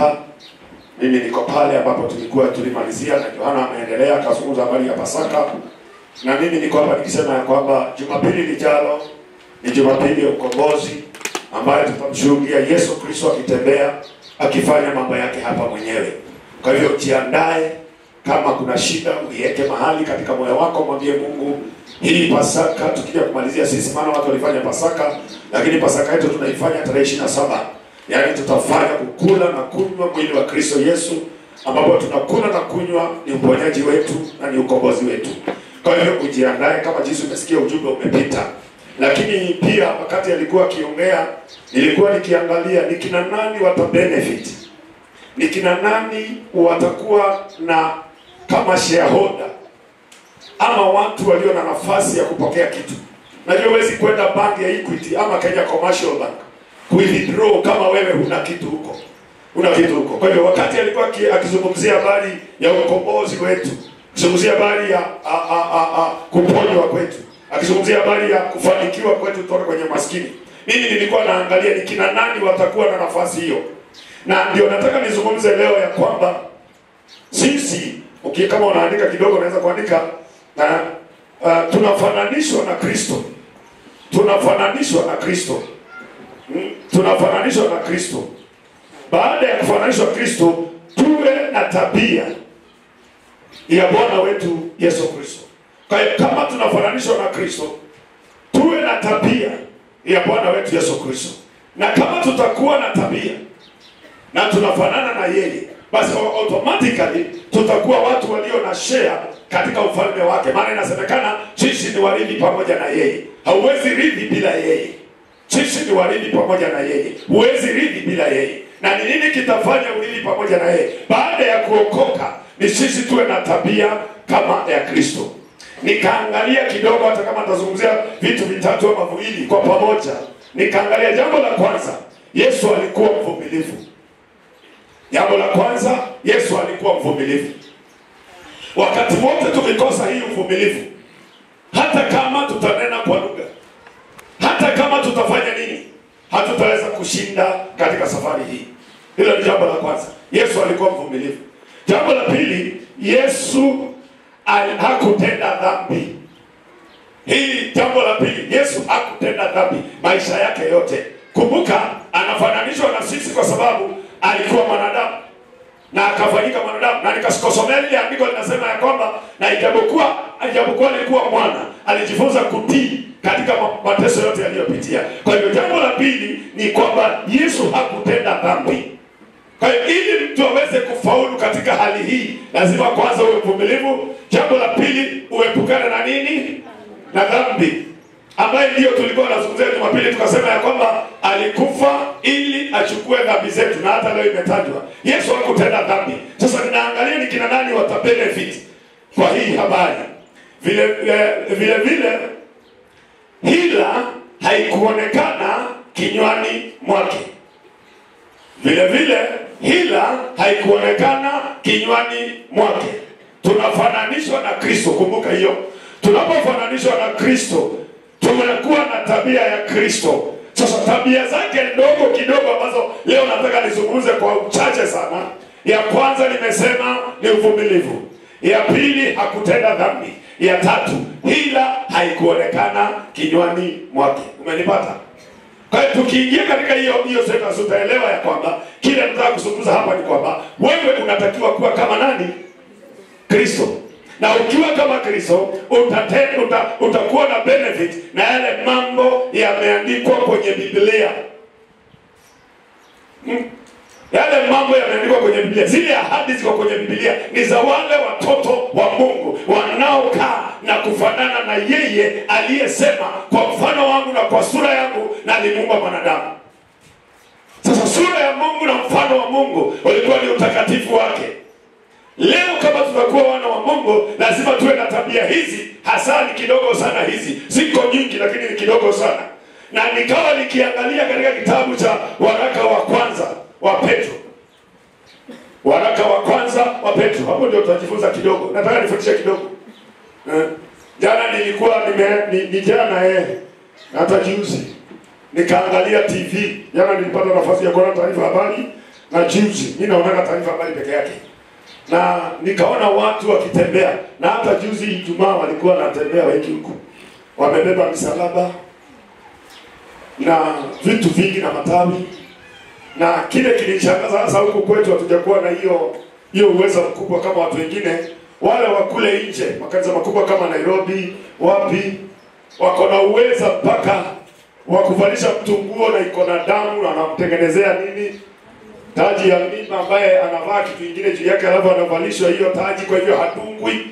hapa. Mimi niko pale ambapo tulimalizia na Yohana ameendelea kuzungumza habari ya Pasaka. Na mimi niko hapa nikisema ya kwamba Jumapili lijalo ni Jumapili ya ukombozi ambayo tutamshuhudia Yesu Kristo akitembea akifanya mambo yake hapa mwenyewe. Kwa hivyo jiandae, kama kuna shida uiweke mahali katika moyo wako, mwambie Mungu, hii Pasaka tukija kumalizia sisi, maana watu walifanya Pasaka, lakini Pasaka yetu tunaifanya tarehe 27. Yaani tutafanya kukula na kunywa mwili wa Kristo Yesu, ambapo tunakula na kunywa ni uponyaji wetu na ni ukombozi wetu. Kwa hivyo ujiandae, kama jinsi umesikia ujumbe umepita. Lakini pia wakati alikuwa akiongea, nilikuwa nikiangalia ni kina nani watabenefit. Ni kina nani watakuwa na kama shareholder ama watu walio na nafasi ya kupokea kitu. Najua huwezi kwenda bank ya Equity ama Kenya Commercial Bank withdraw kama wewe huna kitu huko. Una kitu huko. Kwa hivyo wakati alikuwa akizungumzia habari ya ukombozi wetu, akizungumzia habari ya kuponywa kwetu, akizungumzia habari ya kufanikiwa kwetu kutoka kwenye maskini, mimi nilikuwa naangalia ni kina nani watakuwa na nafasi hiyo. Na ndio nataka nizungumze leo ya kwamba sisi, kama unaandika kidogo unaweza kuandika tunafananishwa na Kristo. Tunafananishwa na Kristo. Tunafananishwa na Kristo. Baada ya kufananishwa na Kristo, tuwe na tabia ya Bwana wetu Yesu Kristo. Kwa hiyo kama tunafananishwa na Kristo, tuwe na tabia ya Bwana wetu Yesu Kristo. Na kama tutakuwa na tabia na tunafanana na yeye, basi automatically tutakuwa watu walio na share katika ufalme wake. Maana inasemekana sisi ni warithi pamoja na yeye. Hauwezi rithi bila yeye. Sisi ni warithi pamoja na yeye. Huwezi rithi bila yeye. Na ni nini kitafanya urithi pamoja na yeye? Baada ya kuokoka, ni sisi tuwe na tabia kama ya Kristo. Nikaangalia kidogo, hata kama nitazungumzia vitu vitatu ama viwili kwa pamoja. Nikaangalia jambo la kwanza, Yesu alikuwa mvumilivu. Jambo la kwanza, Yesu alikuwa mvumilivu. Wakati wote tukikosa hii uvumilivu, hata kama tutanena kwa lugha, hata kama tutafanya nini, hatutaweza kushinda katika safari hii. Hilo ni jambo la kwanza. Yesu alikuwa mvumilivu. Jambo la pili, Yesu hakutenda dhambi. Hii jambo la pili, Yesu hakutenda dhambi maisha yake yote. Kumbuka, anafananishwa na sisi kwa sababu alikuwa mwanadamu na akafanyika mwanadamu. Na nikasomea ile andiko linasema ya kwamba na ijapokuwa alikuwa mwana, alijifunza kutii katika mateso yote aliyopitia. Kwa hivyo jambo la pili ni kwamba Yesu hakutenda dhambi. Kwa hiyo ili mtu aweze kufaulu katika hali hii, lazima kwanza uwe mvumilivu. Jambo la pili, uepukane na nini? Na dhambi, ambaye ndio tulikuwa tunazungumzia Jumapili, tukasema ya kwamba alikufa ili achukue dhambi zetu, na hata leo imetajwa Yesu hakutenda dhambi. Sasa ninaangalia ni kina nani watabenefit kwa hii habari. Vile hila haikuonekana kinywani mwake. Vile hila haikuonekana kinywani mwake. Tunafananishwa na Kristo, kumbuka hiyo. Tunapofananishwa na Kristo, tumekuwa na tabia ya Kristo. Sasa tabia zake ndogo kidogo ambazo leo nataka nizungumze kwa uchache sana. Ya kwanza nimesema ni uvumilivu. Ya pili, hakutenda dhambi. Ya tatu, hila haikuonekana kinywani mwake. Umenipata? Kwa hiyo tukiingia katika hiyo sentence utaelewa ya kwamba kile nataka kuzungumza hapa ni kwamba wewe unatakiwa kuwa kama nani? Kristo. Na ukiwa kama Kristo, utakuwa na benefit na yale mambo yameandikwa kwenye Biblia. Yale mambo yameandikwa kwenye Biblia. Zile ahadi ziko kwenye Biblia ni za wale watoto wa Mungu wanaokaa na kufanana na yeye aliyesema, kwa mfano wangu na kwa sura yangu na nilimuumba mwanadamu. Sasa sura ya Mungu na mfano wa Mungu ulikuwa ni utakatifu wake. Leo kama tutakuwa wana wa Mungu, lazima tuwe na tabia hizi. Hasa ni kidogo sana hizi. Ziko nyingi lakini ni kidogo sana. Na nikawa nikiangalia katika kitabu cha waraka wa kwanza wa Petro. Waraka wa kwanza wa Petro. Hapo ndio tutajifunza kidogo. Nataka nifundishe kidogo. Jana nilikuwa jana hata juzi nikaangalia TV. Jana nilipata nafasi ya kuona taarifa habari na juzi mimi naona taarifa habari peke yake, na nikaona watu wakitembea, na hata juzi Ijumaa walikuwa wanatembea wengi huko, wamebeba misalaba na vitu vingi na matawi. Na kile kilishangaza sasa, huko kwetu hatujakuwa na hiyo uwezo mkubwa kama watu wengine. Wale wa kule nje, makanisa makubwa kama Nairobi, wapi, wako na uwezo mpaka wa kuvalisha mtu nguo na iko na damu, na anamtengenezea nini, taji ya mimba, ambaye anavaa kitu kingine juu yake, alafu anavalishwa hiyo taji, kwa hivyo hatungwi.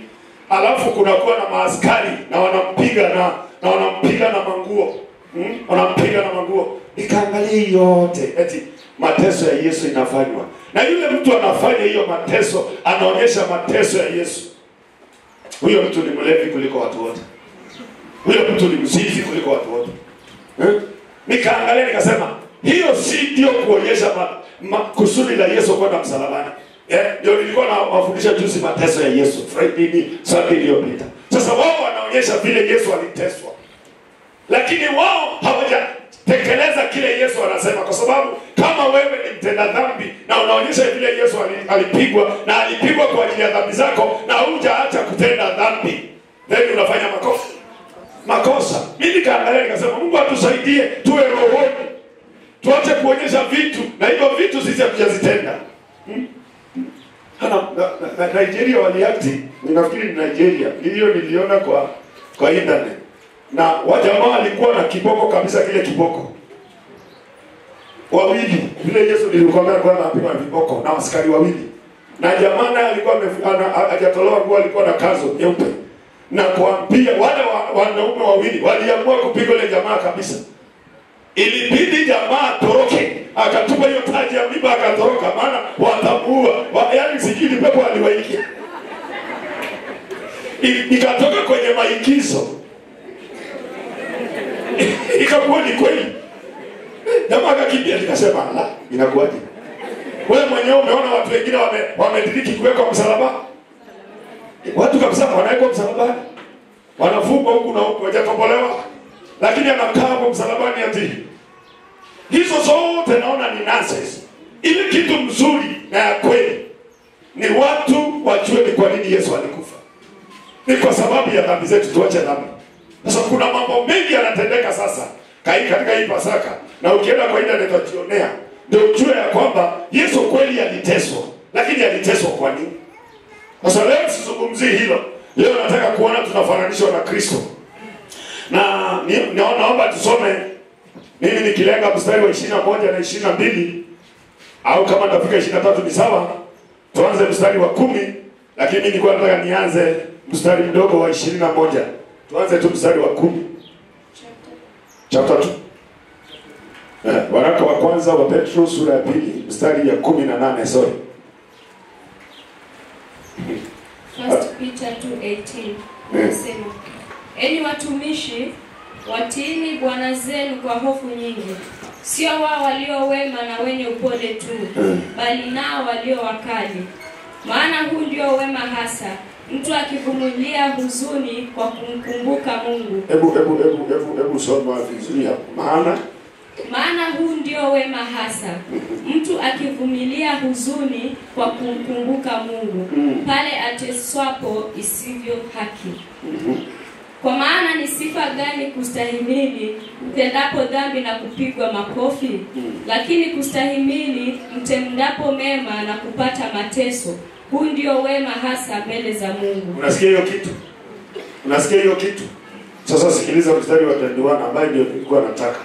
Alafu kunakuwa na maaskari na wanampiga na wanampiga na manguo. Wanampiga na manguo. Nikaangalia yote eti mateso ya Yesu inafanywa. Na yule mtu anafanya hiyo mateso, anaonyesha mateso ya Yesu. Huyo mtu ni mlevi kuliko watu wote. Huyo mtu ni mzinzi kuliko watu wote. Nikaangalia nikasema, hiyo si ndio kuonyesha kusudi la Yesu kwenda msalabani. Ndio nilikuwa nawafundisha juzi mateso ya Yesu, Friday Sunday iliyopita. Sasa wao wanaonyesha vile Yesu aliteswa, lakini wao hawajatekeleza kile Yesu anasema, kwa sababu kama wewe ni mtenda dhambi na unaonyesha vile Yesu alipigwa, na alipigwa kwa ajili ya dhambi zako, na hujaacha kutenda dhambi, then unafanya makosa. Mimi kaangalia nikasema, Mungu atusaidie tuwe rohoni, tuache kuonyesha vitu na hivyo vitu sisi hatujazitenda. Nigeria waliakti, ninafikiri ni Nigeria, hiyo niliona kwa internet, na wajamaa walikuwa na kiboko kabisa, kile kiboko wawili vile Yesu nilikwambia kwa anapigwa na viboko na askari wawili, na jamaa naye alikuwa hajatolewa nguo, alikuwa na kanzu nyeupe, na kuambia wale wanaume wawili waliamua kupiga ile jamaa kabisa. Ilibidi jamaa toroke, akatupa hiyo taji ya mimba akatoroka, maana watamuua. Yaani sijui ni pepo aliwaingia. Ikatoka kwenye maigizo. Ikakuwa ni kweli. Jamaa akakimbia, nikasema, "La, inakuwaje? Wewe mwenyewe umeona watu wengine wamediriki kuwekwa msalaba? Watu kabisa wanawekwa msalabani. Wanafungwa huku na huku, hawajakombolewa. Lakini anakaa hapo msalabani ati." Hizo zote naona ni nonsense. Ile kitu mzuri na ya kweli ni watu wajue ni kwa nini Yesu alikufa. Ni kwa sababu ya dhambi zetu, tuache dhambi. Sasa kuna mambo mengi yanatendeka sasa katika hii Pasaka, na ukienda kwa internet utajionea, ndio ujue ya kwamba Yesu kweli aliteswa. Lakini aliteswa kwa nini? Sasa leo sizungumzii hilo. Leo nataka kuona tunafananishwa na Kristo. Na naomba tusome, mimi nikilenga mstari wa 21 na 22, au kama nitafika 23 ni sawa. Tuanze mstari wa 10, lakini mimi nilikuwa nataka nianze mstari mdogo wa 21. Tuanze tu mstari wa 10. Chapter 2. Waraka wa kwanza wa Petro sura ya 2 mstari ya 18, sorry. 1 Peter 2:18. Nasema, "Enyi watumishi, watiini bwana zenu kwa hofu nyingi, sio wao walio wema na wenye upole tu, bali nao walio wakali. Maana huu ndio wema hasa, mtu akivumilia huzuni kwa kumkumbuka Mungu." Hebu soma vizuri hapo. Maana huu ndio wema hasa, mtu akivumilia huzuni kwa kumkumbuka Mungu, pale ateswapo isivyo haki. Kwa maana ni sifa gani kustahimili mtendapo dhambi na kupigwa makofi? Lakini kustahimili mtendapo mema na kupata mateso, huu ndio wema hasa mbele za Mungu. Unasikia hiyo kitu? Unasikia hiyo kitu? Sasa sikiliza mstari wa 21 ambaye ndio nilikuwa nataka.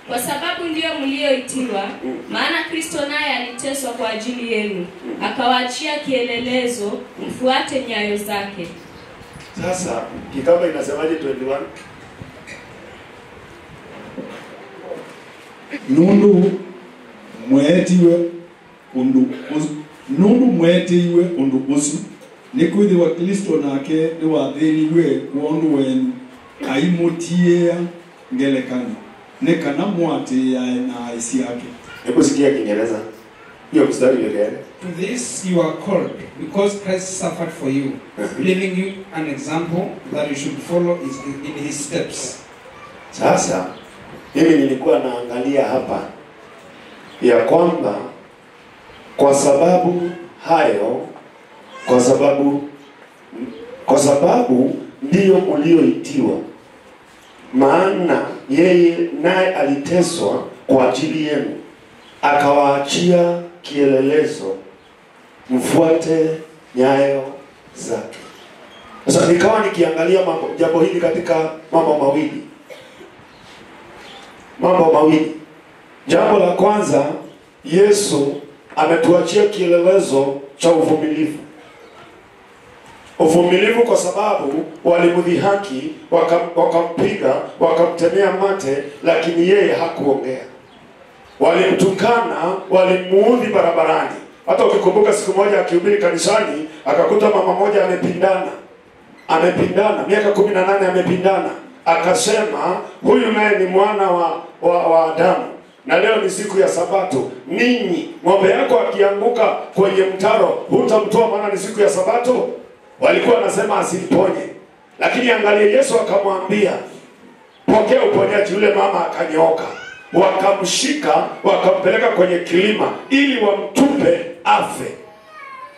Kwa sababu ndio mlioitiwa, maana Kristo naye aliteswa kwa ajili yenu, akawaachia kielelezo, mfuate nyayo zake. Sasa kitabu inasemaje 21? Nundu mwetiwe undu usu nikwithi wa Kristo nake ni wathiniwe kuondu wenu aimutie ngelekano nekana mwati ya na isi yake. Hebu sikia Kiingereza. Hiyo mstari ile. To this you are called, because Christ suffered for you, leaving you an example that you should follow in his steps. Sasa mimi nilikuwa naangalia hapa ya kwamba Kwa sababu hayo, kwa sababu ndiyo mlioitiwa, maana yeye naye aliteswa kwa ajili yenu, akawaachia kielelezo, mfuate nyayo zake. Sasa nikawa nikiangalia jambo hili katika mambo mawili. Jambo la kwanza, Yesu ametuachia kielelezo cha uvumilivu. Uvumilivu kwa sababu walimdhihaki, wakampiga, wakamtemea mate, lakini yeye hakuongea. Walimtukana, walimuudhi barabarani. Hata ukikumbuka siku moja akihubiri kanisani, akakuta mama moja amepindana miaka 18 amepindana, akasema huyu naye ni mwana wa Adamu, na leo ni siku ya Sabato. Ninyi ng'ombe yako akianguka kwenye mtaro hutamtoa maana ni siku ya Sabato? Walikuwa wanasema asimponye, lakini angalia, Yesu akamwambia pokea uponyaji. Yule mama akanyooka, wakamshika wakampeleka kwenye kilima ili wamtupe afe,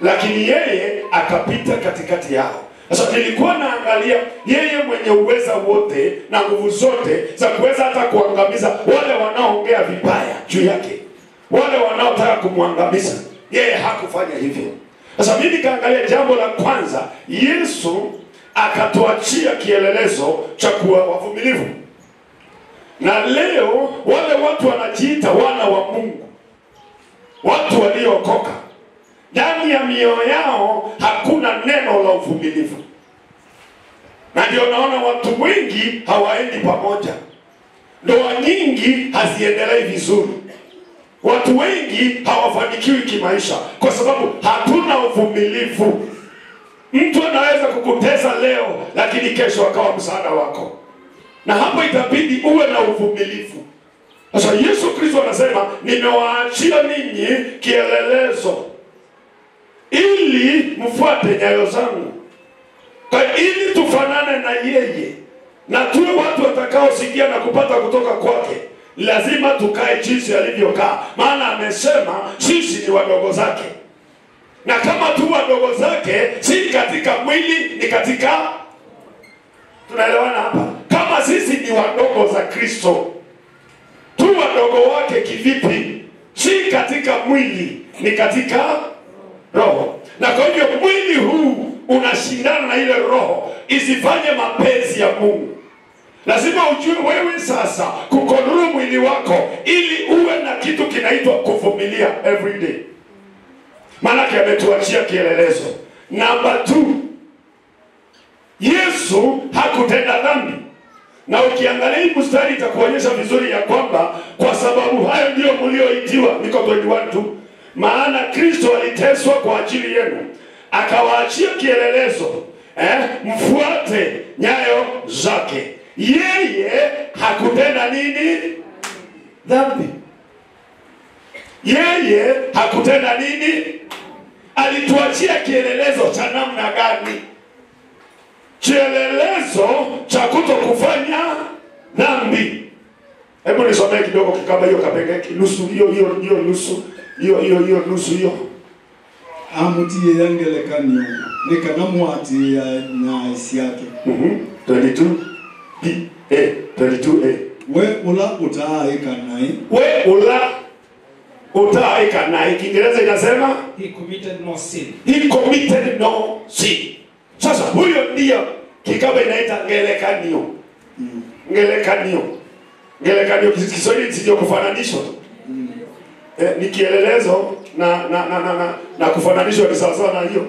lakini yeye akapita katikati yao. Sasa nilikuwa naangalia yeye mwenye uweza wote na nguvu zote za kuweza hata kuangamiza wale wanaoongea vibaya juu yake, wale wanaotaka kumwangamiza, yeye hakufanya hivyo. Sasa mimi nikaangalia jambo la kwanza, Yesu akatuachia kielelezo cha kuwa wavumilivu. Na leo wale watu wanajiita wana wa Mungu, watu waliookoka, ndani ya mioyo yao hakuna neno la uvumilivu. Na ndio naona watu wengi hawaendi pamoja, ndoa nyingi haziendelei vizuri, watu wengi hawafanikiwi kimaisha kwa sababu hatuna uvumilivu. Mtu anaweza kukutesa leo, lakini kesho akawa msaada wako, na hapo itabidi uwe na uvumilivu. Sasa Yesu Kristo anasema nimewaachia ninyi kielelezo ili mfuate nyayo zangu, ili tufanane na yeye na tuwe watu watakaosikia na kupata kutoka kwake. Lazima tukae jinsi alivyokaa, maana amesema sisi ni wadogo zake, na kama tu wadogo zake si katika mwili, ni katika, tunaelewana hapa? Kama sisi ni wadogo za Kristo, tu wadogo wake kivipi? Si katika mwili, ni katika roho. Na kwa hivyo mwili huu unashindana na ile roho isifanye mapenzi ya Mungu. Lazima ujue wewe sasa kukontrol mwili wako ili uwe na kitu kinaitwa kuvumilia every day. Maana ametuachia kielelezo. Number 2, Yesu hakutenda dhambi. Na ukiangalia hii mstari itakuonyesha vizuri ya kwamba kwa sababu hayo ndio mlioitiwa, niko 21 tu. Maana Kristo aliteswa kwa ajili yenu, akawaachia kielelezo, mfuate nyayo zake. Yeye hakutenda nini? Dhambi. Yeye hakutenda nini? Alituachia kielelezo cha namna gani? Kielelezo cha kutokufanya dhambi. Hebu nisomee kidogo kama hiyo kapengeki nusu hiyo nusu hiyo. Amutie yangelekanio nikanamwati ya na isi yake. 22 we ula utaika nai. We ula utaika nai. Kiingereza inasema he committed no sin. He committed no sin. Sasa huyo ndio kikaba inaita ngelekanio. Ngelekanio Kiswahili sio kufananishwa. Ni kielelezo na kufananishwa ni sawa na hiyo.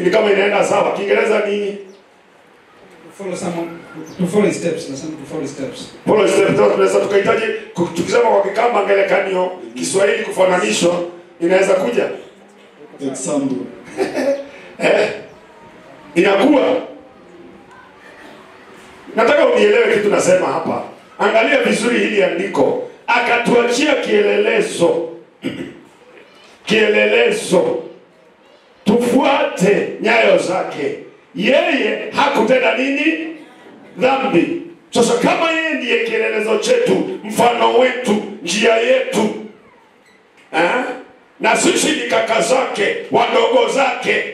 Ni kama inaenda sawa. Kiingereza ni follow someone to follow steps, na some to follow steps. Follow steps. Tunaweza tukahitaji tukisema kwa kikamba ngelekanio Kiswahili kufananishwa inaweza kuja example. Inakuwa, nataka unielewe kitu nasema hapa. Angalia vizuri hili andiko. Akatuachia kielelezo. Kielelezo. Tufuate nyayo zake. Yeye hakutenda nini? Dhambi. Sasa kama yeye ndiye kielelezo chetu, mfano wetu, njia yetu, na sisi ni kaka zake, wadogo zake,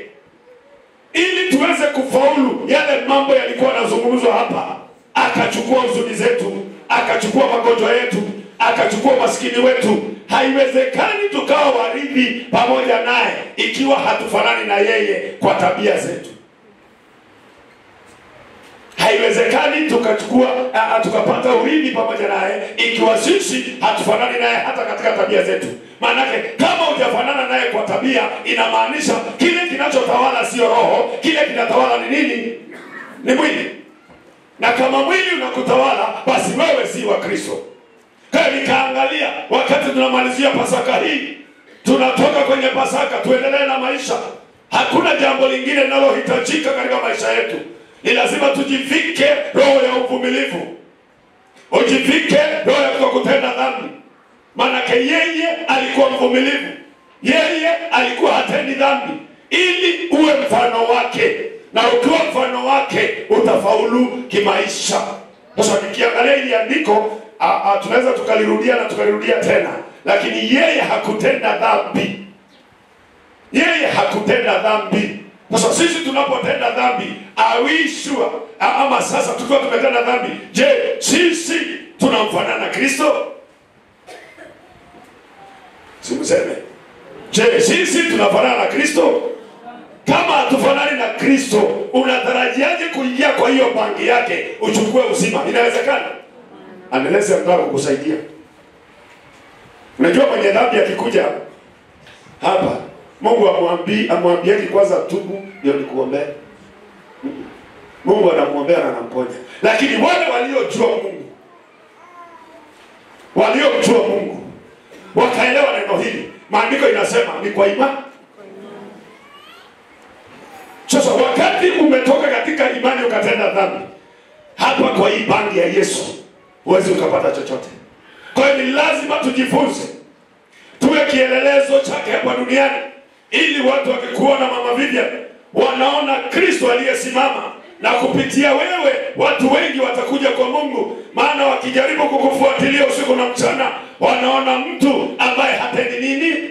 ili tuweze kufaulu yale mambo yalikuwa yanazungumzwa hapa. Akachukua huzuni zetu, akachukua magonjwa yetu, akachukua maskini wetu. Haiwezekani tukawa warithi pamoja naye ikiwa hatufanani na yeye kwa tabia zetu. Haiwezekani tukapata urithi pamoja naye ikiwa sisi hatufanani naye hata katika tabia zetu. Maanake kama hujafanana naye kwa tabia, inamaanisha kile kinachotawala sio roho, kile kinatawala ni nini? Ni mwili. Na kama mwili unakutawala, basi wewe si wa Kristo. Kwa nikaangalia wakati tunamalizia Pasaka hii, tunatoka kwenye Pasaka, tuendelee na maisha. Hakuna jambo lingine linalohitajika katika maisha yetu. Ni lazima tujivike roho ya uvumilivu. Ujivike roho ya kutokutenda dhambi. Maanake yeye alikuwa mvumilivu. Yeye alikuwa hatendi dhambi, ili uwe mfano wake. Na ukiwa mfano wake utafaulu kimaisha. Sasa nikiangalia hili andiko, tunaweza tukalirudia na tukalirudia tena. Lakini yeye hakutenda dhambi. Yeye hakutenda dhambi. Sasa sisi tunapotenda dhambi, awishwa ama sasa tukiwa tumetenda dhambi, je, sisi tunamfanana na Kristo? Simuseme. Je, sisi tunafanana na Kristo? Kama hatufanani na Kristo, unatarajiaje kuingia kwa hiyo bangi yake uchukue uzima? Inawezekana? Aneleze mtaka kukusaidia. Unajua mwenye dhambi akikuja hapa, Mungu amwambieni kwanza tubu ndio nikuombee. Mungu anamwombea na anamponya. Lakini wale waliojua Mungu, waliomjua Mungu, wakaelewa neno hili. Maandiko inasema ni kwa imani. Sasa wakati umetoka katika imani ukatenda dhambi, hapa kwa hii bangi ya Yesu huwezi ukapata chochote. Kwa hiyo ni lazima tujifunze, tuwe kielelezo chake hapa duniani, ili watu wakikuona Mama Vivian wanaona Kristo aliyesimama, na kupitia wewe watu wengi watakuja kwa Mungu. Maana wakijaribu kukufuatilia usiku na mchana, wanaona mtu ambaye hatendi nini.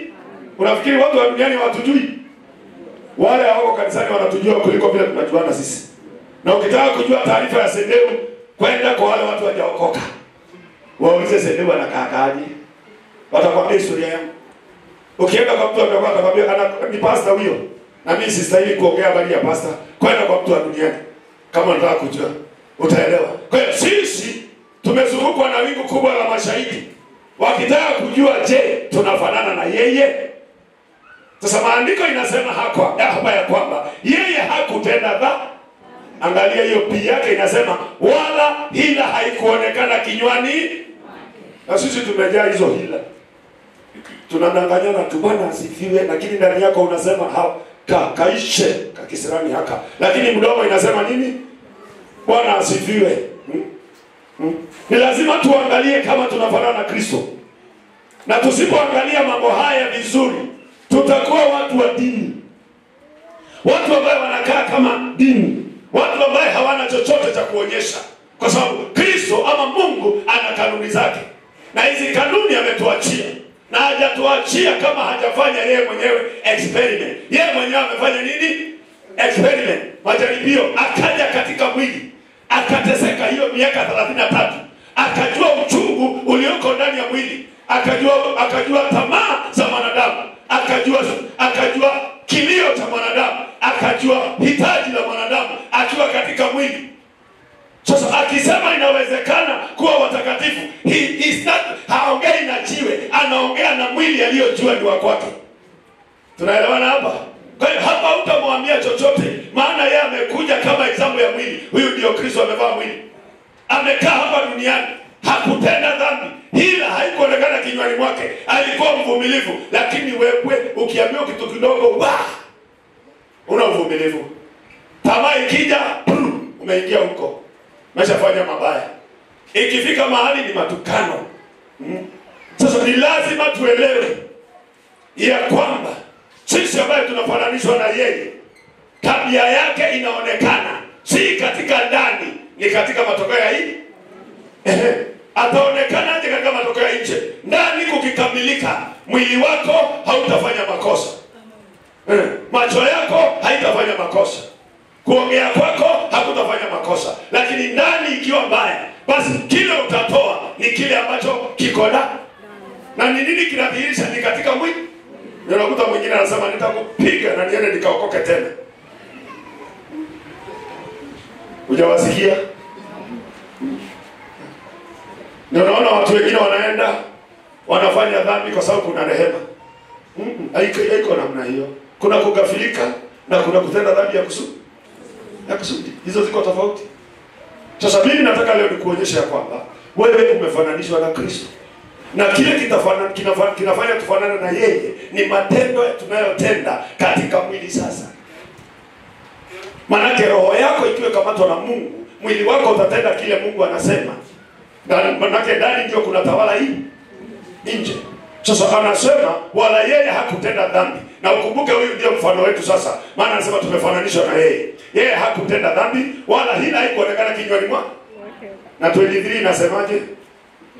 Unafikiri watu wa duniani watujui? Wale hawako kanisani wanatujua kuliko vile tunajuana sisi. Na ukitaka kujua taarifa ya Sendeu, kwenda kwa wale watu wajaokoka. Waulize Sendeu anakaaje. Watakwambia historia yangu. Ukienda kwa mtu ambaye atakwambia ni pastor huyo, na mimi sistahili kuongea habari ya pastor. Kwenda kwa mtu wa duniani. Kama unataka kujua, utaelewa. Kwa hiyo sisi tumezungukwa na wingu kubwa la mashahidi. Wakitaka kujua, je, tunafanana na yeye? Sasa maandiko inasema hapa ya kwamba yeye hakutenda dhambi. Angalia hiyo pia yake inasema wala hila haikuonekana kinywani. Na sisi tumejaa hizo hila. Tunadanganyana tu, Bwana asifiwe, lakini ndani yako unasema kaishe kakisirani haka. Lakini mdomo inasema nini? Bwana asifiwe. Ni lazima tuangalie kama tunafanana na Kristo. Na tusipoangalia mambo haya vizuri, tutakuwa watu wa dini. Watu ambao wanakaa kama dini. Watu ambao hawana chochote cha kuonyesha. Kwa sababu Kristo ama Mungu ana kanuni zake. Na hizi kanuni ametuachia. Na hajatuachia kama hajafanya yeye mwenyewe experiment. Yeye mwenyewe amefanya nini? Experiment. Majaribio. Akaja katika mwili. Akateseka hiyo miaka 33. Akajua uchungu ulioko ndani ya mwili. Akajua tamaa za mwanadamu. Akajua kilio cha mwanadamu. Akajua hitaji la mwanadamu akiwa katika mwili. Sasa akisema inawezekana kuwa watakatifu, haongei na jiwe, anaongea na mwili aliyojua ni wa kwake. Tunaelewana hapa? Kwa hiyo hapa hutamwambia chochote, maana yeye amekuja kama example ya mwili. Huyu ndio Kristo, amevaa mwili. Amekaa hapa duniani, hakutenda dhambi. Hila haikuonekana kinywani mwake. Alikuwa mvumilivu, lakini wewe ukiambiwa kitu kidogo, una uvumilivu. Tamaa ikija, umeingia huko. Umeshafanya mabaya. Ikifika mahali ni matukano. Sasa ni lazima tuelewe ya kwamba sisi ambaye tunafananishwa na yeye, tabia yake inaonekana si katika ndani, ni katika matokeo ya hii. ataonekana aje katika matokeo ya nje? Ndani kukikamilika, mwili wako hautafanya makosa. Macho yako haitafanya makosa. Kuongea kwako hakutafanya makosa. Lakini ndani ikiwa mbaya, basi kile utatoa ni kile ambacho kiko na ni nini kinadhihirisha? Ni katika mwili. Unakuta mwingine anasema nitakupiga na niende nikaokoke tena. Hujawasikia? Ndio unaona watu wengine wanaenda wanafanya dhambi kwa sababu kuna rehema. Haiko namna hiyo. Kuna kugafilika na kuna kutenda dhambi ya kusudi. Hizo ziko tofauti. Sasa mimi nataka leo nikuonyeshe ya kwamba wewe umefananishwa na Kristo. Na kile kinafanya tufanane na yeye ni matendo tunayotenda katika mwili sasa. Manake roho yako ikiwe kamatwa na Mungu, mwili wako utatenda kile Mungu anasema. Manake ndani ndio kuna tawala hii nje. Sasa anasema wala yeye hakutenda dhambi. Na ukumbuke huyu ndio mfano wetu sasa. Maana anasema tumefananishwa na yeye. Yeye hakutenda dhambi wala hila haikuonekana kinywani mwake. Na 23 inasemaje?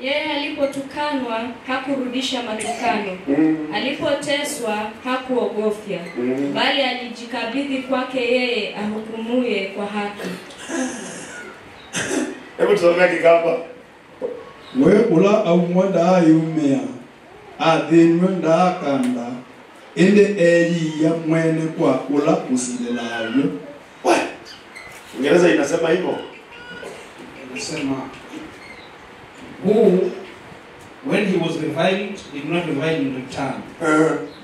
Yeye alipotukanwa hakurudisha matukano. Alipoteswa hakuogofya. Bali alijikabidhi kwake yeye ahukumuye kwa haki. Hebu tusome kikamba. We ula au mwanda ayumea athinwe ndakanda ende eyi ya mwene kwa ula usilelayo. Uingereza inasema hivyo. Inasema who, when he was reviled, did not revile in return.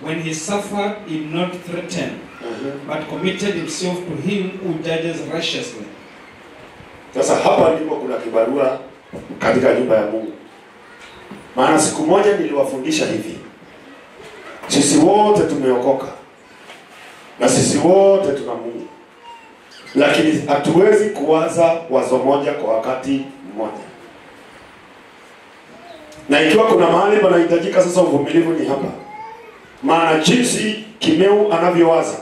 When he suffered, did not threaten, but committed himself to him who judges righteously. Sasa hapa ndipo kuna kibarua katika nyumba ya Mungu. Maana siku moja niliwafundisha hivi. Sisi wote tumeokoka. Na sisi wote tuna Mungu. Lakini hatuwezi kuwaza wazo moja kwa wakati mmoja. Na ikiwa kuna mahali panahitajika sasa uvumilivu ni hapa. Maana jinsi Kimeu anavyowaza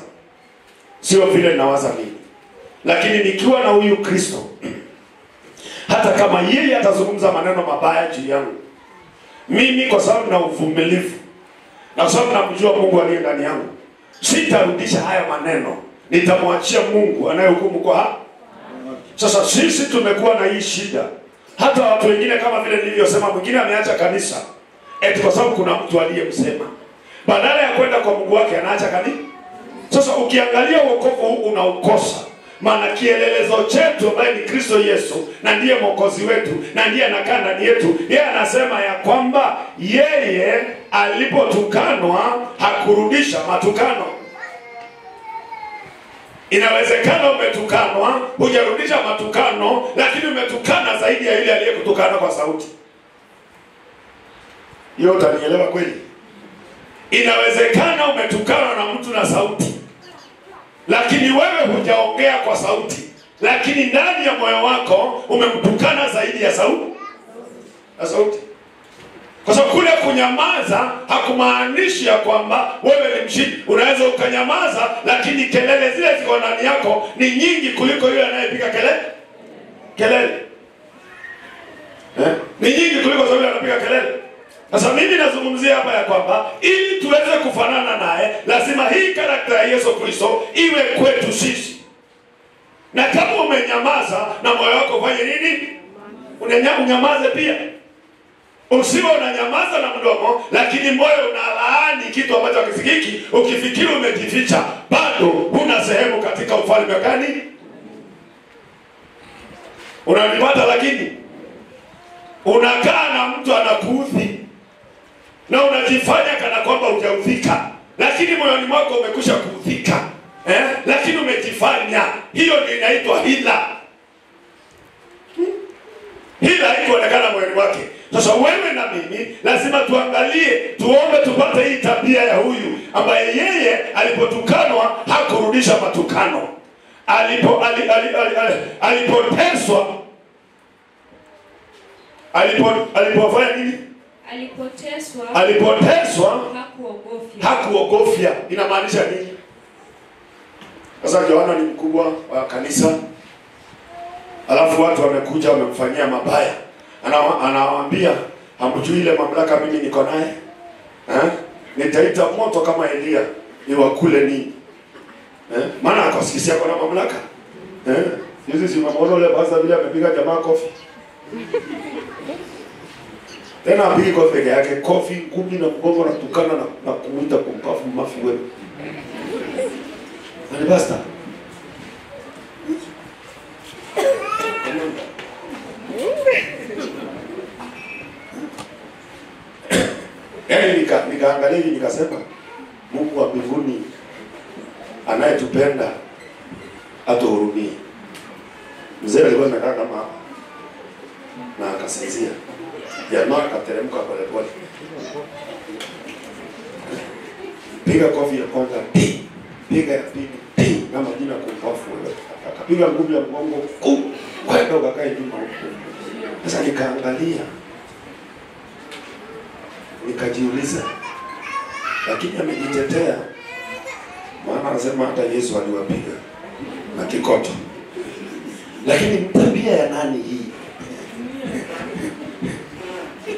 sio vile nawaza mimi. Lakini nikiwa na huyu Kristo, hata kama yeye atazungumza maneno mabaya juu yangu, mimi kwa sababu na uvumilivu na kwa sababu namjua Mungu aliye ndani yangu, sitarudisha haya maneno. Nitamwachia Mungu anayehukumu kwa haki. Sasa sisi tumekuwa na hii shida. Hata watu wengine kama vile nilivyosema, mwingine ameacha kanisa eti kwa sababu kuna mtu aliyemsema. Badala ya kwenda kwa Mungu wake anaacha kanisa. Sasa ukiangalia wokovu huu unaukosa. Maana kielelezo chetu ambaye ni Kristo Yesu na ndiye mwokozi wetu na ndiye anakaa ndani yetu, yeye anasema ya kwamba yeye alipotukanwa hakurudisha matukano. Inawezekana umetukanwa, hujarudisha matukano, lakini umetukana zaidi ya yule aliyekutukana kwa sauti. Hiyo utanielewa kweli? Inawezekana umetukana na mtu na sauti, lakini wewe hujaongea kwa sauti, lakini ndani ya moyo wako umemtukana zaidi ya sauti. Kwa sababu kule kunyamaza hakumaanishi ya kwamba wewe ni mshindi. Unaweza ukanyamaza, lakini kelele zile ziko ndani yako ni nyingi kuliko yule anayepiga kelele. Ni nyingi kuliko yule anapiga kelele. Sasa mimi nazungumzia hapa ya kwamba ili tuweze kufanana naye, lazima hii karakta ya Yesu Kristo iwe kwetu sisi. Na kama umenyamaza na moyo wako ufanye nini? Unyamaze pia. Usiwe unanyamaza na mdomo, lakini moyo unalaani kitu ambacho hakisikiki, ukifikiri umejificha, bado huna sehemu katika ufalme gani? Unanipata? Lakini unakaa na mtu anakuudhi na unajifanya kana kwamba hujaudhika, lakini moyoni mwako umekusha kuudhika. Lakini umejifanya. Hiyo ndio inaitwa hila. Hila haikuonekana moyoni wake. Sasa wewe na mimi lazima tuangalie, tuombe tupate hii tabia ya huyu ambaye yeye alipotukanwa hakurudisha matukano. Alipoteswa alipofanya nini? Alipoteswa hakuogofya. Inamaanisha nini? Sasa Yohana ni mkubwa wa kanisa, alafu watu wamekuja wamemfanyia mabaya, Anawaambia hamjui ile mamlaka mimi niko naye? Nitaita moto kama Elia niwakule ninyi. Maana akasikisia kwa mamlaka. Hizi si mambo ile basa vile amepiga jamaa kofi. Tena apige kofi peke yake, kofi ngumi na mgongo na tukana na kumuita kumpafu mafi wewe. Ni basta. Yaani nikaangalia hivi nikasema Mungu wa mbinguni anayetupenda atuhurumie. Mzee alikuwa anakaa kama hapa na akasinzia. Jamaa akateremka pole pole. Piga kofi ya kwanza, piga ya pili, na majina kumpafu wewe. Akapiga ngumi ya mgongo, kwenda ukakae nyuma huko. Sasa nikaangalia. Nikajiuliza, lakini amejitetea. Maana anasema hata Yesu aliwapiga na kikoto. Lakini tabia ya nani hii?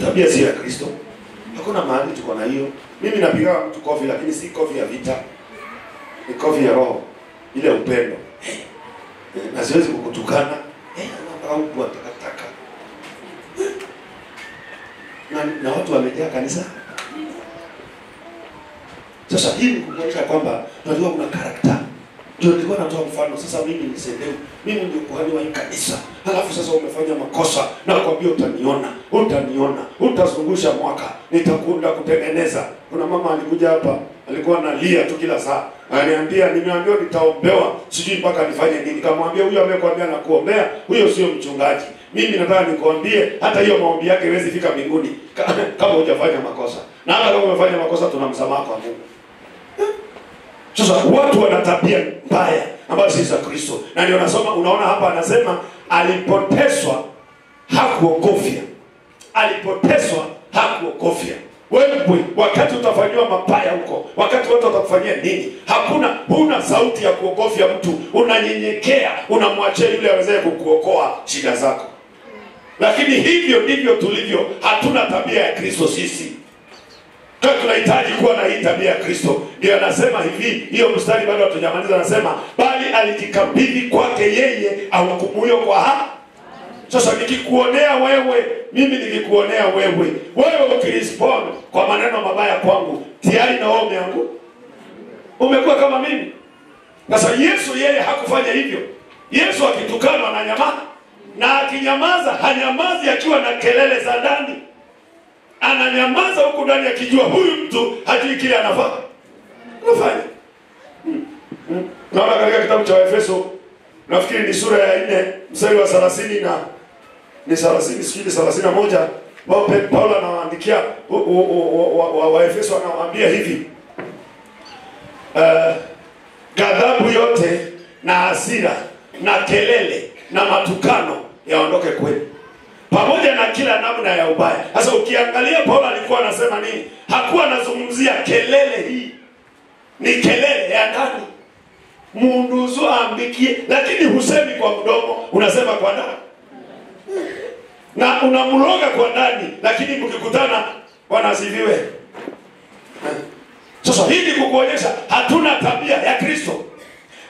Tabia si ya Kristo. Hakuna mahali tuko na hiyo. Mimi napiga mtu kofi lakini si kofi ya vita. Ni kofi ya roho, ile upendo. Na siwezi kukutukana. Au kwa takataka. Na watu wamejaa kanisa. Sasa hii ni kuonyesha kwamba tunajua kuna karakta. Ndio nilikuwa natoa mfano. Sasa mimi ni Sendeu. Mimi ndio kuhani wa hii kanisa. Halafu sasa umefanya makosa na kwambia utaniona. Utazungusha mwaka. Nitakunda kutengeneza. Kuna mama alikuja hapa, alikuwa analia tu kila saa. Ananiambia nimeambiwa nitaombewa, sijui mpaka nifanye nini. Nikamwambia huyo amekwambia na kuombea, huyo sio mchungaji. Mimi nataka nikwambie hata hiyo maombi yake haiwezi fika mbinguni kama hujafanya makosa. Na hata kama umefanya makosa tunamsamaha kwa Mungu. Sasa watu wana tabia mbaya ambazo si za Kristo. Na ndio unaona hapa anasema alipoteswa hakuogofya. Alipoteswa hakuogofya. Wewe wakati utafanywa mabaya huko, wakati watu watakufanyia nini, huna sauti ya kuogofya mtu, unanyenyekea, unamwachia yule aweze kukuokoa shida zako. Lakini hivyo ndivyo tulivyo, hatuna tabia ya Kristo sisi. Tunahitaji kuwa na hii tabia ya Kristo. Ndio anasema hivi, hiyo mstari bado hatujamaliza, anasema bali alijikabidhi kwake yeye ahukumuyo kwa haki. Sasa nikikuonea wewe, mimi nikikuonea wewe ukirespond kwa maneno mabaya kwangu, tayari na wewe umeanguka. Umekuwa kama mimi. Sasa Yesu yeye hakufanya hivyo. Yesu akitukana ananyamaza. Na akinyamaza hanyamazi akiwa na kelele za ndani. Ananyamaza huko ndani akijua huyu mtu hajui kile anafanya. Naona katika kitabu cha Efeso, nafikiri ni sura ya 4 mstari wa 30 na ni 31, Paulo anawaandikia wa Efeso, anawaambia hivi, ghadhabu yote na hasira na kelele na matukano yaondoke kwenu, pamoja na kila namna ya ubaya. Sasa ukiangalia Paulo alikuwa anasema nini? Hakuwa anazungumzia kelele hii. Ni kelele ya ndani. Munduzu ambikie, lakini husemi kwa mdomo, unasema kwa ndani. Na unamloga kwa ndani, lakini mkikutana wanasifiwe. Sasa hii ni kukuonyesha hatuna tabia ya Kristo.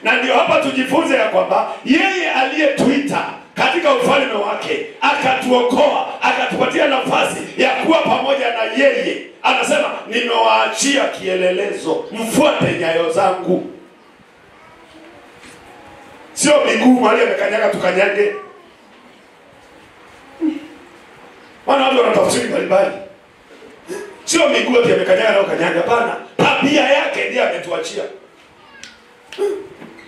Na ndio hapa tujifunze ya kwamba yeye aliyetuita katika ufalme wake, akatuokoa, akatupatia nafasi ya kuwa pamoja na yeye. Anasema nimewaachia kielelezo, mfuate nyayo zangu. Sio miguu mahali amekanyaga tukanyage. Maana watu wanatafsiri mbalimbali. Sio miguu ati amekanyaga na ukanyaga, hapana. Tabia yake ndiye ametuachia.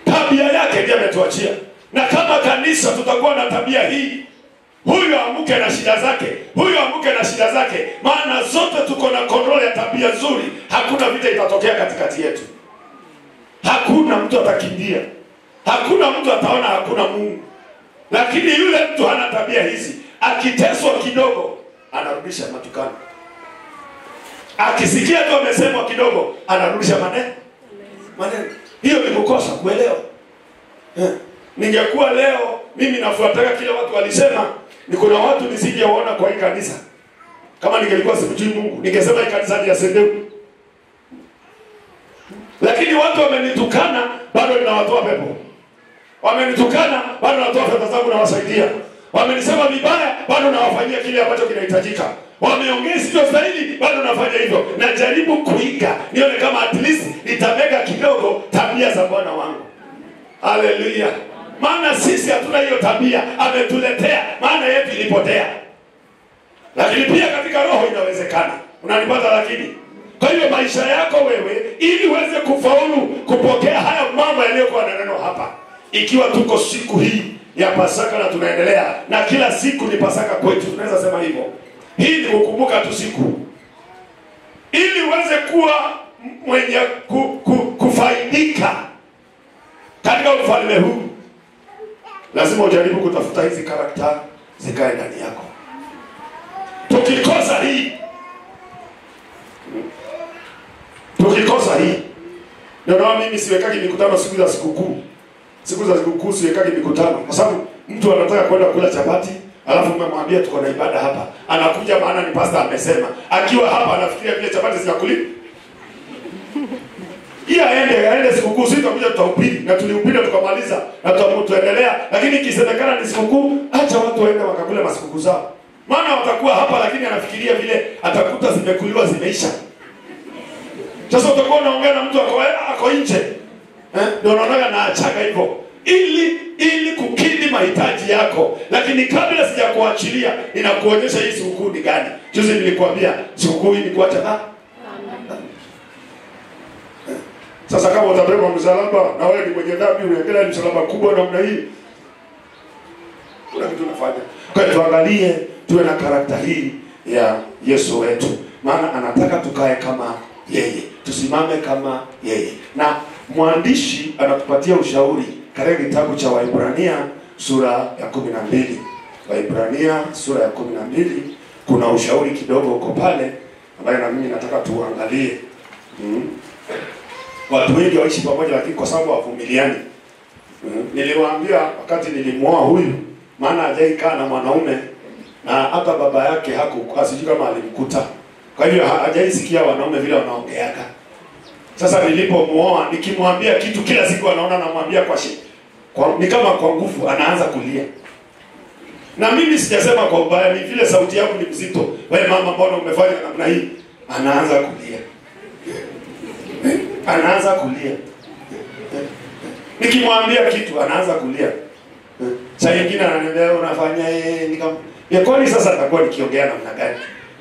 Tabia yake ndiye ametuachia. Na kama kanisa tutakuwa na tabia hii, huyu amuke na shida zake, huyu amuke na shida zake, maana zote tuko na control ya tabia nzuri, hakuna vita itatokea katikati yetu. Hakuna mtu atakimbia. Hakuna mtu ataona hakuna Mungu. Lakini yule mtu hana tabia hizi, akiteswa kidogo anarudisha matukano. Akisikia tu amesemwa kidogo anarudisha maneno. Hiyo ni kukosa kuelewa. Ningekuwa leo mimi nafuataka kile watu walisema, Ni kuna watu nisingewaona kwa hii kanisa. Kama ningelikuwa simjui Mungu, ningesema hii kanisa ni ya sendeu. Lakini watu wamenitukana, bado ninawatoa pepo. Wamenitukana, bado natoa fedha zangu na wasaidia. Wamenisema vibaya, bado nawafanyia kile ambacho kinahitajika. Wameongea sio stahili, bado nafanya hivyo. Najaribu kuiga, nione kama at least nitabega kidogo tabia za Bwana wangu. Haleluya. Maana sisi hatuna hiyo tabia, ametuletea, maana yetu ilipotea. Lakini pia katika roho inawezekana. Unanipata lakini? Kwa hiyo maisha yako wewe, ili uweze kufaulu kupokea haya mambo yaliyokuwa na neno hapa. Ikiwa tuko siku hii ya Pasaka na tunaendelea, na kila siku ni Pasaka kwetu, tunaweza sema hivyo. Hii ni kukumbuka tu siku. Ili uweze kuwa mwenye kufaidika katika ufalme huu, lazima ujaribu kutafuta hizi karakta zikae ndani yako. Tukikosa hii, ndio mimi siwekagi mikutano siku za sikukuu. Siku za sikukuu siwekagi mikutano kwa sababu mtu anataka kwenda kula chapati, alafu umemwambia tuko na ibada hapa. Anakuja maana ni pastor amesema. Akiwa hapa anafikiria vile chapati zinakuliwa. Aende sikukuu, sisi tutakuja tutahubiri na tulihubiri tukamaliza na tutaendelea. Lakini ikisemekana ni sikukuu, acha watu waende wakakule masikukuu zao. Maana watakuwa hapa lakini anafikiria vile atakuta zimekuliwa zimeisha. Sasa utakuwa unaongea na mtu ako nje. Ndio unaona na achaka hivyo. Ili kukidhi mahitaji yako. Lakini kabla sijakuachilia, ninakuonyesha hii sikukuu ni gani. Juzi nilikwambia sikukuu hii ni kuacha dhambi. Sasa kama utabeba msalaba na wewe ni mwenye dhambi, unaendelea msalaba kubwa namna hii, kuna kitu unafanya. Kwa hiyo tuangalie, tuwe na karakta hii ya Yesu wetu. Maana anataka tukae kama yeye, tusimame kama yeye. Na mwandishi anatupatia ushauri katika kitabu cha Waibrania sura ya 12. Waibrania sura ya 12 kuna ushauri kidogo uko pale ambaye na mimi nataka tuangalie. Watu wengi waishi pamoja lakini kwa sababu hawavumiliani. Niliwaambia wakati nilimuoa huyu, maana hajaikaa na mwanaume na hata baba yake sijui kama alimkuta. Kwa hivyo hajaisikia wanaume vile wanaongeaka. Sasa nilipomuoa, nikimwambia kitu kila siku anaona namwambia ni kama kwa nguvu, anaanza kulia. Na mimi sijasema kwa ubaya, ni vile sauti yangu ni mzito. Wewe mama, mbona umefanya namna hii? Anaanza kulia. Anaanza kulia. Nikimwambia kitu anaanza kulia. Saa nyingine ananiambia unafanya kwani sasa nitakuwa nikiongea namna gani?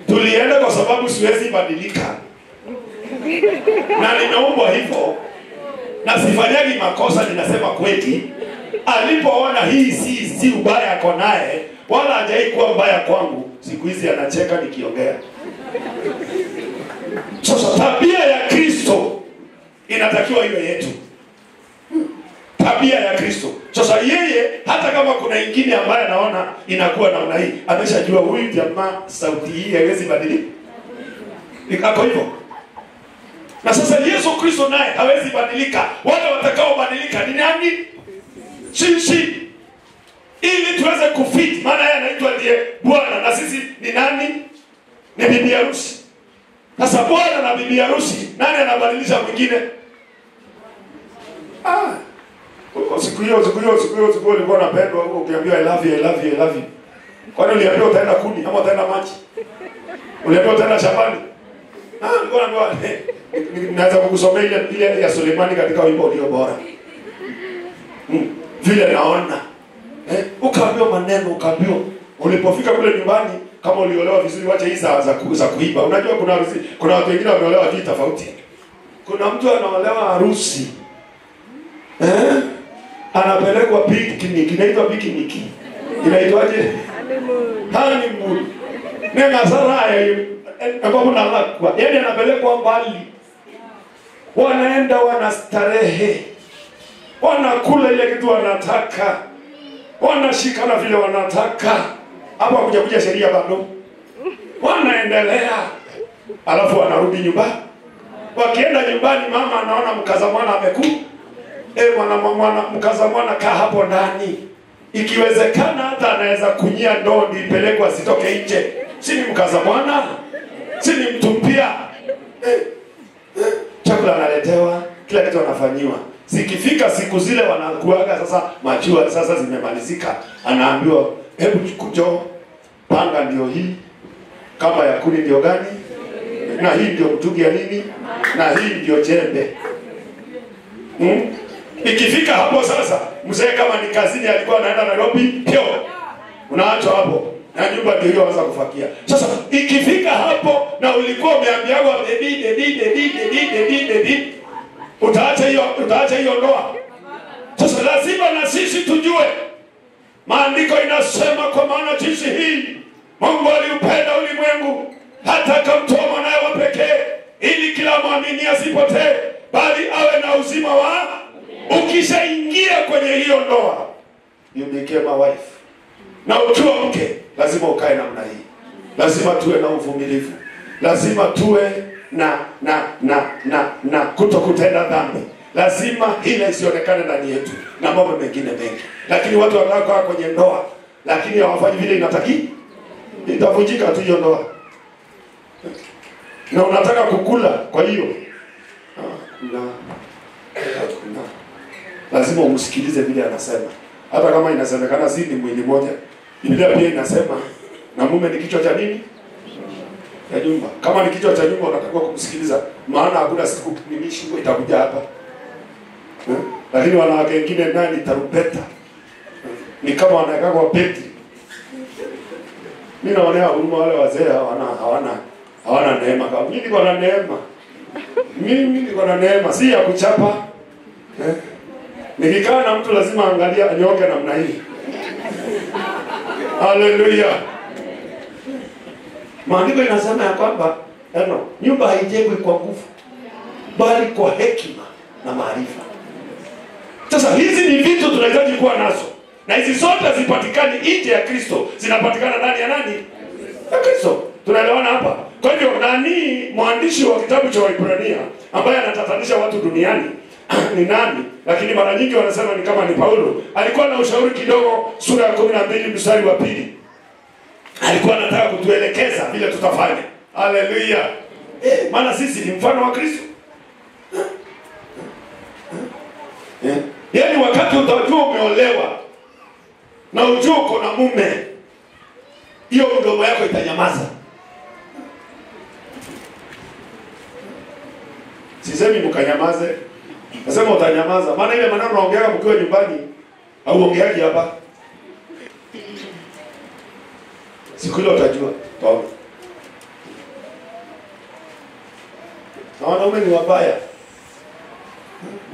Tulienda kwa sababu siwezi badilika. Na ninaumbwa hivyo. Na sifanyagi makosa, ninasema kweli. Alipoona hii si ubaya ako naye, wala hajai kuwa mbaya kwangu, siku hizi anacheka nikiongea. Sasa tabia ya Kristo inatakiwa iwe yetu. Tabia ya Kristo. Sasa yeye hata kama kuna ingine ambaye anaona inakuwa namna hii, ameshajua huyu jamaa sauti hii haiwezi badilika. Nikako hivyo. Na sasa Yesu Kristo naye hawezi badilika. Wale watakao badilika ni nani? Sisi. Ili tuweze kufit, maana yeye anaitwa ndiye Bwana na sisi ni nani? Ni bibi harusi. Sasa Bwana na bibi harusi, nani anabadilisha mwingine? Siku hiyo ulikuwa unapendwa huko ukiambiwa I love you. Kwani uliambiwa utaenda kuni ama utaenda maji? Uliambiwa utaenda shambani? Nilikuwa naambiwa naweza kukusomea ile ya Sulemani katika wimbo ulio bora. Vile naona. Ukaambiwa maneno, ukaambiwa ulipofika kule nyumbani kama uliolewa vizuri, wacha hizi za kuiba. Unajua kuna watu wengine wameolewa vitu tofauti. Kuna mtu anaolewa harusi. Anapelekwa picnic, inaitwa picnic. Inaitwaje? Honeymoon. Nena saraya ambapo nalakwa. Yaani anapelekwa mbali. Wanaenda wanastarehe. Wanakula ile kitu wanataka. Wanashikana vile wanataka. Hapo hakuja sheria bado. Wanaendelea. Alafu wanarudi nyumbani. Wakienda nyumbani, mama anaona mkaza mwana amekufa. Mwana mkaza mwana kaa hapo ndani. ikiwezekana hata anaweza kunyia ndoo ipelekwe asitoke nje. Si ni mkaza Bwana? Si ni mtupia? Chakula analetewa, kila kitu anafanyiwa. Zikifika siku zile wanakuaga sasa machua sasa zimemalizika, anaambiwa hebu kujo panga ndio hii, kama ya kuni ndio gani, na hii ndio mtungi ya nini, na hii ndio jembe. Ikifika hapo sasa, mzee kama ni kazini alikuwa anaenda Nairobi, pio unaachwa hapo na nyumba ndio hiyo anza kufakia. Sasa ikifika hapo na ulikuwa umeambiwa dedi utaacha hiyo ndoa. Sasa lazima na sisi tujue maandiko inasema, kwa maana jinsi hii Mungu aliupenda ulimwengu hata akamtoa mwanae wa pekee, ili kila muamini asipotee bali awe na uzima wa. Ukishaingia kwenye hiyo ndoa, you became a wife. Na ukiwa mke lazima ukae namna hii. Lazima tuwe na uvumilivu. Lazima tuwe na kutokutenda dhambi. Lazima hila isionekane ndani yetu na mambo mengine mengi. Lakini watu wanataka kwenye ndoa lakini hawafanyi vile inataki, itavunjika tu hiyo ndoa. Na unataka kukula, kwa hiyo lazima umsikilize vile anasema. Hata kama inasemekana si ni mwili moja, Biblia pia inasema na mume ni kichwa cha nini? Ya nyumba. Kama ni kichwa cha nyumba unatakiwa kumsikiliza, maana hakuna siku mimi shingo itakuja hapa. Lakini wanawake wengine nani tarupeta. Ni kama wanakaa kwa peti. Mimi naonea huruma wale wazee hawana neema kama mimi. Niko na neema. Mimi niko na neema si ya kuchapa. Nikikaa na mtu lazima angalia anyoke namna hii. Haleluya. Maandiko inasema ya kwamba nyumba haijengwi kwa nguvu bali kwa hekima na maarifa. Sasa hizi ni vitu tunahitaji kuwa nazo. Na hizi zote zipatikani nje ya Kristo, zinapatikana ndani ya nani? Ya Kristo. Tunaelewana hapa? Kwa hivyo nani mwandishi wa kitabu cha Waebrania ambaye anatatanisha watu duniani ni nani? Lakini mara nyingi wanasema ni kama ni Paulo. Alikuwa na ushauri kidogo, sura ya 12 mstari wa 2. Alikuwa anataka kutuelekeza vile tutafanya. Haleluya. Maana sisi ni mfano wa Kristo. Yaani wakati utajua umeolewa na ujue uko na mume, hiyo mdomo yako itanyamaza. Sisemi mkanyamaze, nasema utanyamaza. Maana ile maneno unaongea mkiwa nyumbani au ongeaje hapa, siku ile utajua. Na wanaume ni wabaya.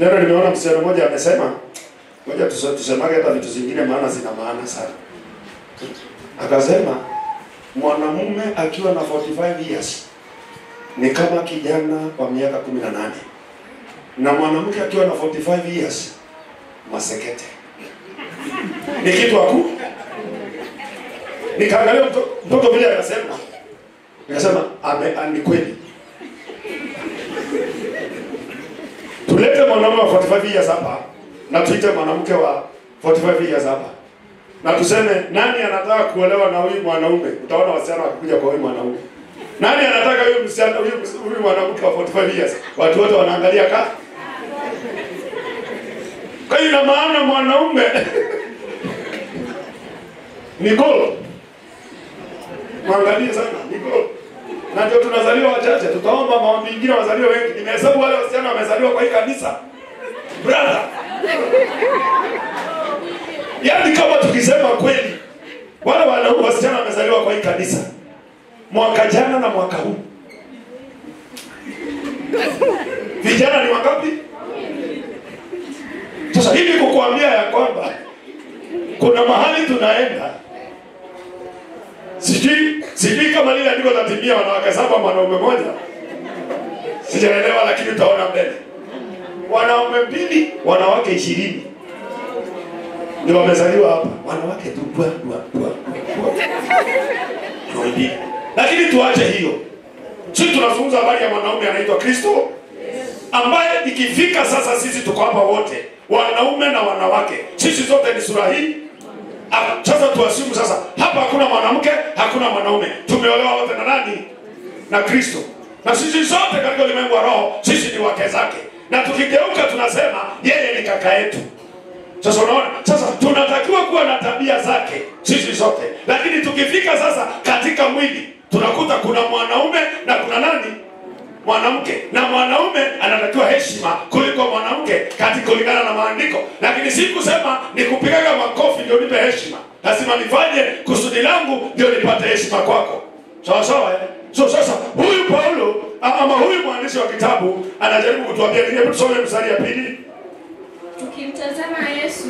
Leo nimeona msichana mmoja amesema, ngoja tusemage hata vitu zingine maana zina maana sana. Akasema mwanamume akiwa na 45 years ni kama kijana wa miaka 18. Na mwanamke akiwa na 45 years masekete. Ni kitu haku. Nikaangalia mtoto vile anasema. Nikasema ni kweli. Tulete mwanamume wa 45 years hapa na tuite mwanamke wa 45 years hapa. Na tuseme nani anataka kuolewa na huyu mwanaume? Utaona wasichana wakikuja kwa huyu mwanaume. Nani anataka huyu msichana huyu mwanamke wa 45 years? Watu wote wanaangalia ka. Kwa hiyo ina maana mwanaume ni goal. Mwangalie sana ni goal. Na ndio tunazaliwa wachache, tutaomba maombi mengine wazaliwa wengi. Nimehesabu wale wasichana wamezaliwa kwa hii kanisa. Brother. Yaani kama tukisema kweli, wale wanaume wasichana wamezaliwa kwa hii kanisa mwaka jana na mwaka huu. Vijana ni wangapi? Sasa hivi kukuambia ya kwamba kuna mahali tunaenda. Sijui kama lile andiko tatimia wanawake 7 mwanaume mmoja. Sijaelewa lakini utaona mbele. Wanaume 2, wanawake 20. Ndio wamezaliwa hapa. Wanawake tu bwa. Lakini tuache hiyo. Sisi tunazungumza habari ya mwanaume anaitwa Kristo, ambaye ikifika sasa sisi tuko hapa wote, wanaume na wanawake. Sisi zote ni sura hii. Sasa tuasimu sasa hapa hakuna mwanamke, hakuna mwanaume. Tumeolewa wote na nani? Na Kristo. Na sisi sote katika ulimwengu wa roho, sisi ni wake zake. Na tukigeuka tunasema yeye ni kaka yetu. Sasa unaona, sasa tunatakiwa kuwa na tabia zake sisi sote. Lakini tukifika sasa katika mwili, tunakuta kuna mwanaume na kuna nani? Mwanamke. Na mwanaume anatakiwa heshima kuliko mwanamke katika kulingana na maandiko. Lakini si kusema ni kupigaga makofi ndio nipe heshima. Lazima nifanye kusudi langu ndio nipate heshima kwako. Sawa sawa. So sasa huyu Paulo ama huyu mwandishi wa kitabu anajaribu kutuambia nini? Hebu tusome mstari ya pili. Tukimtazama Yesu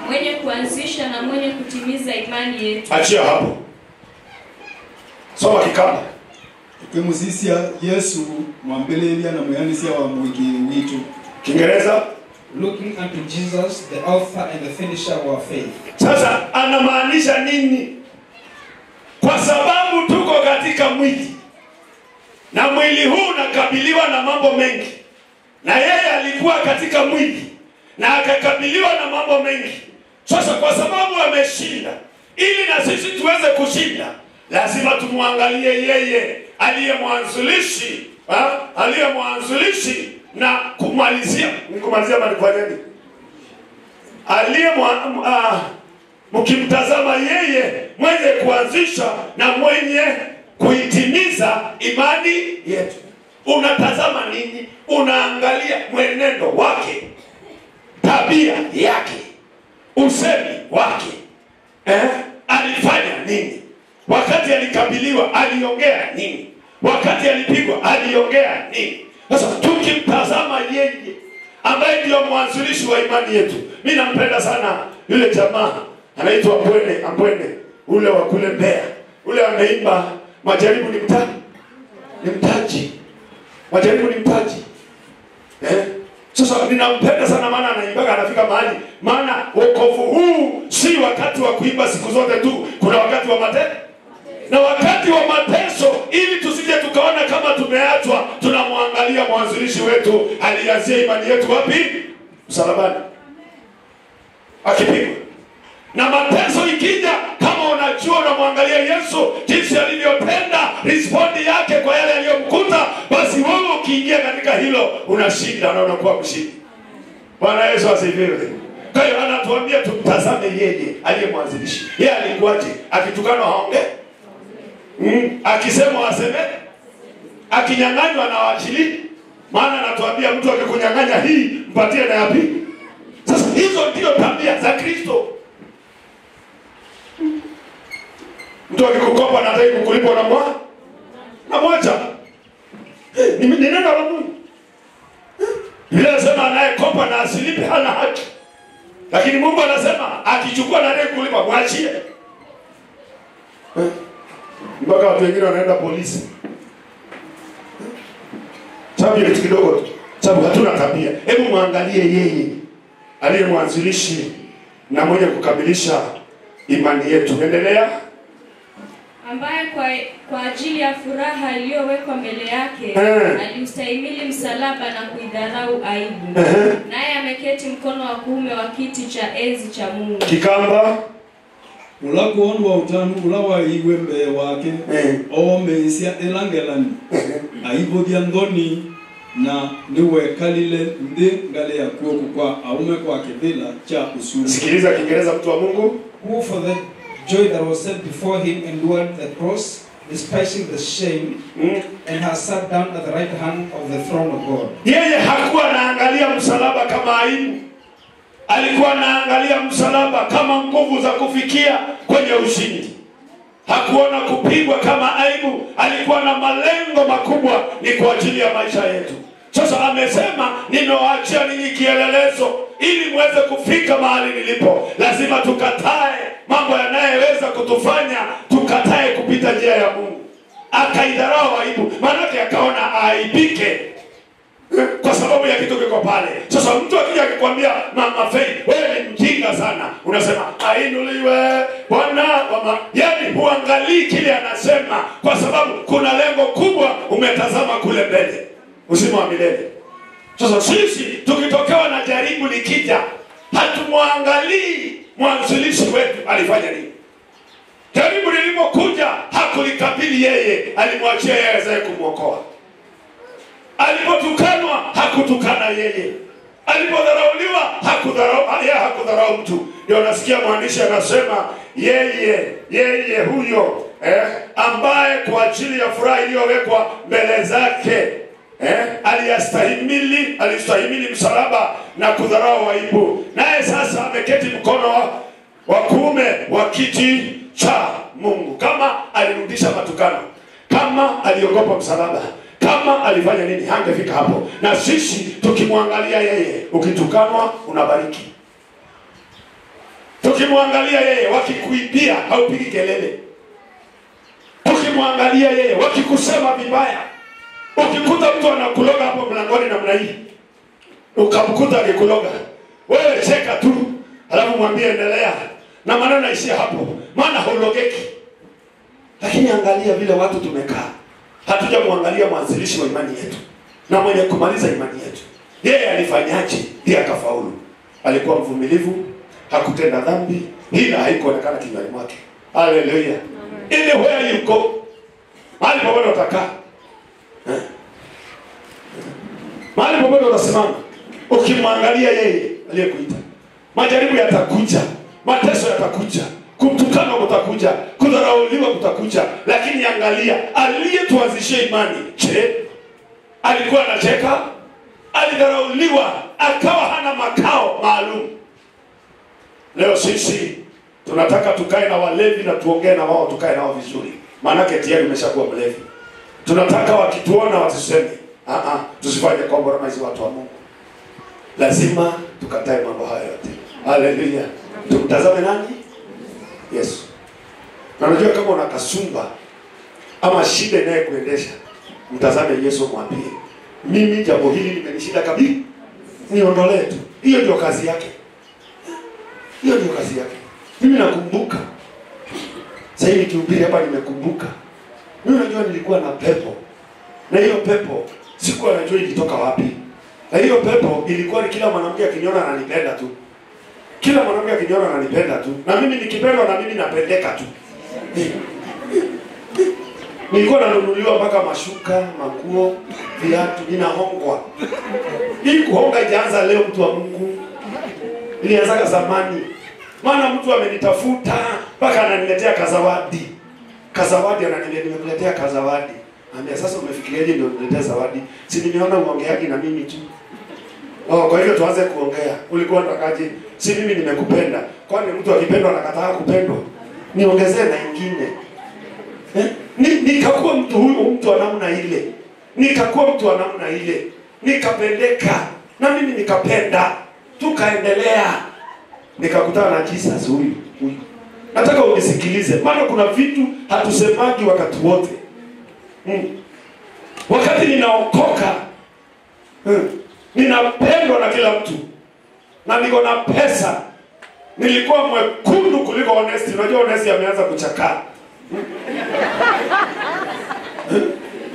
mwenye kuanzisha na mwenye kutimiza imani yetu. Achia hapo. Soma kikamba. Tukimuzisia Yesu mwambelelia na mwanzilishi wa mwiki wetu. Kiingereza, looking unto Jesus, the author and the finisher of our faith. Sasa anamaanisha nini? Kwa sababu tuko katika mwili. Na mwili huu unakabiliwa na mambo mengi. Na yeye alikuwa katika mwili na akakabiliwa na mambo mengi. Sasa kwa sababu ameshinda, ili na sisi tuweze kushinda, lazima tumwangalie yeye aliye mwanzilishi na kumalizia. Nikumalizia bali kwa nini? Mkimtazama yeye mwenye kuanzisha na mwenye kuitimiza imani yetu. Unatazama nini? Unaangalia mwenendo wake, tabia yake, usemi wake. Alifanya nini? Wakati alikabiliwa aliongea nini? Wakati alipigwa aliongea nini? Sasa tukimtazama yeye ambaye ndio mwanzilishi wa imani yetu. Mimi nampenda sana yule jamaa anaitwa Ambwene, ule wa kule Mbeya. Ule ameimba majaribu ni mtaji. Majaribu ni mtaji. Sasa ninampenda sana maana anaimbaga anafika mahali. Maana wokovu huu si wakati wa kuimba siku zote tu. Kuna wakati wa mateso. Na wakati wa mateso, ili tusije tukaona kama tumeachwa, tunamwangalia mwanzilishi wetu alianzia imani yetu wapi? Msalabani. Akipigwa. Na mateso ikija, kama unajua unamwangalia Yesu jinsi alivyotenda, respondi yake kwa yale aliyomkuta, basi wewe ukiingia katika hilo unashinda na unakuwa mshindi. Bwana Yesu asifiwe. Kwa hiyo anatuambia tumtazame yeye aliye mwanzilishi. Yeye alikuwaje? Akitukana haonge? Akisema aseme? Akinyang'anywa na waachili? Maana anatuambia mtu akikunyang'anya hii mpatie na yapi? Sasa hizo ndio tabia za Kristo. Mtu akikukopa na hataki kukulipa na mwacha. Ni neno la Mungu. Biblia inasema anayekopa na asilipe hana haki. Lakini Mungu anasema akichukua na hataki kulipa mwachie. Mpaka watu wengine wanaenda polisi. Sababu ile kidogo tu. Sababu hatuna tabia. Hebu muangalie yeye aliye mwanzilishi na mwenye kukamilisha imani yetu. Endelea. Ambaye kwa ajili ya furaha iliyowekwa mbele yake aliustahimili msalaba na kuidharau aibu. Naye ameketi mkono wa kuume wa kiti cha enzi cha Mungu. Kikamba ulakuonwa utanu ulawa iwe mbe wake omeisia elangelani aibodia ndoni na niwe kalile ndi ngale ya kuoku kwa aume kwa kibila cha usuru. Sikiliza Kiingereza mtu wa Mungu. Who for the joy that was set before him endured the cross, despising the shame, and has sat down at the right hand of the throne of God. Yeye hakuwa anaangalia msalaba kama aibu. Alikuwa anaangalia msalaba kama nguvu za kufikia kwenye ushindi. Hakuona kupigwa kama aibu. Alikuwa na malengo makubwa, ni kwa ajili ya maisha yetu. Sasa amesema nimewaachia ninyi kielelezo ili muweze kufika mahali nilipo. Lazima tukatae mambo yanayoweza kutufanya tukatae kupita njia ya Mungu. Akaidharau aibu, maana yake akaona aibike kwa sababu ya kitu kiko pale. Sasa mtu akija akikwambia Mama Faith, wewe ni mjinga sana, unasema ainuliwe Bwana mama. Yaani huangalii kile anasema, kwa sababu kuna lengo kubwa umetazama kule mbele. Uzima wa milele. Sasa sisi tukitokewa na jaribu likija, hatumwangalii mwanzilishi wetu alifanya nini? Jaribu lilipokuja hakulikabili yeye, alimwachia yeye aweze kumwokoa. Alipotukanwa hakutukana yeye. Alipodharauliwa hakudharau mtu. Ndio nasikia mwandishi anasema yeye huyo ambaye kwa ajili ya furaha iliyowekwa mbele zake alistahimili msalaba na kudharau aibu, naye sasa ameketi mkono wa kuume wa kiti cha Mungu. Kama alirudisha matukano, kama aliogopa msalaba, kama alifanya nini, hangefika hapo. Na sisi tukimwangalia yeye, ukitukanwa unabariki. Tukimwangalia yeye, wakikuibia haupigi kelele. Tukimwangalia yeye, wakikusema vibaya, ukikuta mtu anakuloga hapo mlangoni namna hii, ukamkuta akikuloga, wewe cheka tu, alafu mwambie endelea, na maneno yaishia hapo, maana hulogeki. Lakini angalia vile watu tumekaa, hatujamwangalia mwanzilishi wa imani yetu na mwenye kumaliza imani yetu. Yeye alifanyaje ili akafaulu? Alikuwa mvumilivu, hakutenda dhambi, hila haikuonekana kinywani mwake. Haleluya. Ile where you go, mahali popote utakaa, mahali popote utasimama, ukimwangalia yeye aliyekuita. Majaribu yatakuja, mateso yatakuja, kutukana kutakuja, kudharauliwa kutakuja, lakini angalia aliyetuanzishia imani. Je, alikuwa anacheka? Alidharauliwa akawa hana makao maalum. Leo sisi tunataka tukae na walevi na tuongee na wao, tukae nao vizuri, maana tayari umeshakuwa mlevi. Tunataka wakituona wasiseme tusifanye compromise watu wa Mungu. Lazima tukatae mambo haya yote. Haleluya. Tumtazame nani? Yesu. Na unajua kama una kasumba ama shida inayokuendesha, mtazame Yesu, mwambie mimi jambo hili limenishinda kabisa, niondolee tu. Hiyo ndio kazi yake. Hiyo ndio kazi yake. Mimi nakumbuka sasa hivi nikihubiri hapa, nimekumbuka mimi, najua nilikuwa na pepo, na hiyo pepo sikuwa najua ilitoka wapi. Na hiyo pepo ilikuwa ni kila mwanamke akiniona ananipenda tu. Kila mwanamke akiniona ananipenda tu. Na mimi nikipendwa na mimi napendeka tu. Nilikuwa nanunuliwa mpaka mashuka, manguo, viatu, ninahongwa. Hii kuhonga ijaanza leo, mtu wa Mungu. Ilianza zamani. Maana mtu amenitafuta mpaka ananiletea kazawadi. Kazawadi ananiambia nimekuletea kazawadi. Anambia sasa umefikiriaje ndio uniletea zawadi? Si nimeona uongeaji na mimi tu. Kwa hivyo tuanze kuongea. Ulikuwa unatakaje? Si mimi nimekupenda. Kwani mtu akipendwa anakataa kupendwa? Niongezee na nyingine. Nikakuwa mtu wa namna ile. Nikakuwa mtu wa namna ile. Nikapendeka. Na mimi nikapenda. Tukaendelea. Nikakutana na Jesus huyu. Nataka unisikilize. Maana kuna vitu hatusemaji wakati wote. Wakati ninaokoka, ninapendwa na kila mtu, na niko na pesa, nilikuwa mwekundu kuliko Honesti. Unajua Honesti ameanza kuchakaa.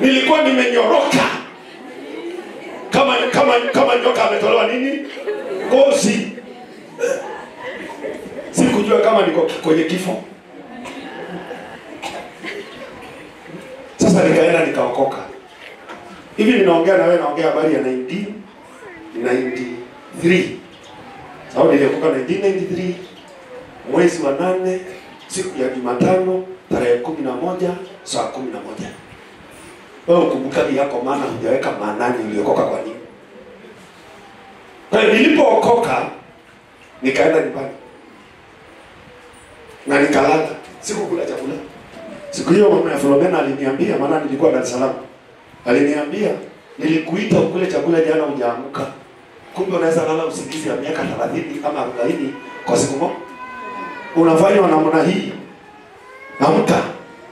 Nilikuwa nimenyoroka kama nyoka ametolewa nini, ngozi. Sikujua kama niko kwenye kifo. Sasa nikaenda nikaokoka. Hivi ninaongea na wewe, naongea habari ya 1993. Sawa, niliokoka 1993 mwezi wa 8 siku ya Jumatano tarehe 11 saa 11. Wewe ukumbuka ni yako, maana hujaweka maanani uliokoka kwa nini. Kwa hiyo nilipookoka nikaenda nyumbani na nikalala, sikukula chakula. Siku hiyo mama ya Filomena aliniambia, maana nilikuwa Dar es Salaam. Aliniambia, nilikuita ukule chakula jana hujaamka. Kumbe unaweza lala usingizi ya miaka 30 ama 40 kwa siku moja. Unafanya namna hii. Amka.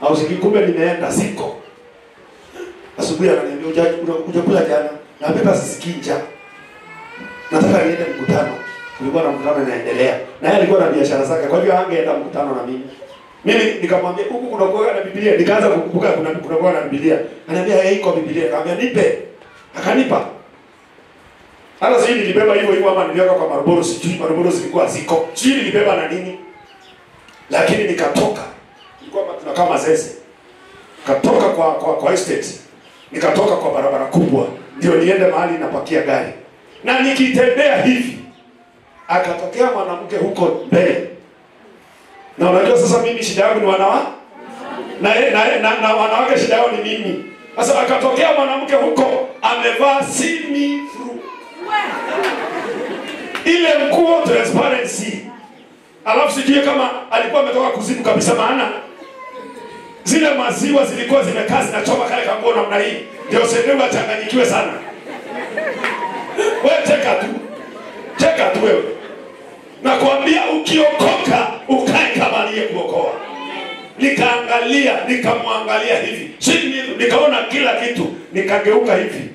Au kumbe nimeenda siko. Asubuhi ananiambia hujakula jana. Na beba sisikii njaa. Nataka niende mkutano. Kulikuwa na mkutano unaendelea. Na yeye alikuwa na biashara zake. Kwa hivyo angeenda mkutano na mimi. Mimi nikamwambia huku kuna kuoga na Biblia. Nikaanza kukumbuka kuna kuoga na Biblia. Ananiambia iko Biblia. Nikamwambia nipe. Akanipa. Hata sijui nilibeba hivyo hivyo ama niliweka kwa Marlboro, sijui Marlboro zilikuwa ziko. Sijui nilibeba na nini. Lakini nikatoka. Nilikuwa tunakaa Mazese. Katoka kwa estate. Nikatoka kwa barabara kubwa. Ndio niende mahali napakia gari. Na nikitembea hivi, akatokea mwanamke huko mbele. Na unajua sasa mimi shida yangu ni wanawake. Na wanawake shida yao ni mimi. Sasa akatokea mwanamke huko amevaa see-me-through. Ile nguo transparency. Alafu sijui kama alikuwa ametoka kuzimu kabisa, maana zile maziwa zilikuwa zimekaa zinachoma kale kanguo namna hii. Ndio sendeu achanganyikiwe sana. Wewe cheka tu wewe. Nakwambia ukiokoka ukae kama aliyekuokoa. Nikaangalia, nikamwangalia hivi. Nikaona kila kitu, nikageuka hivi.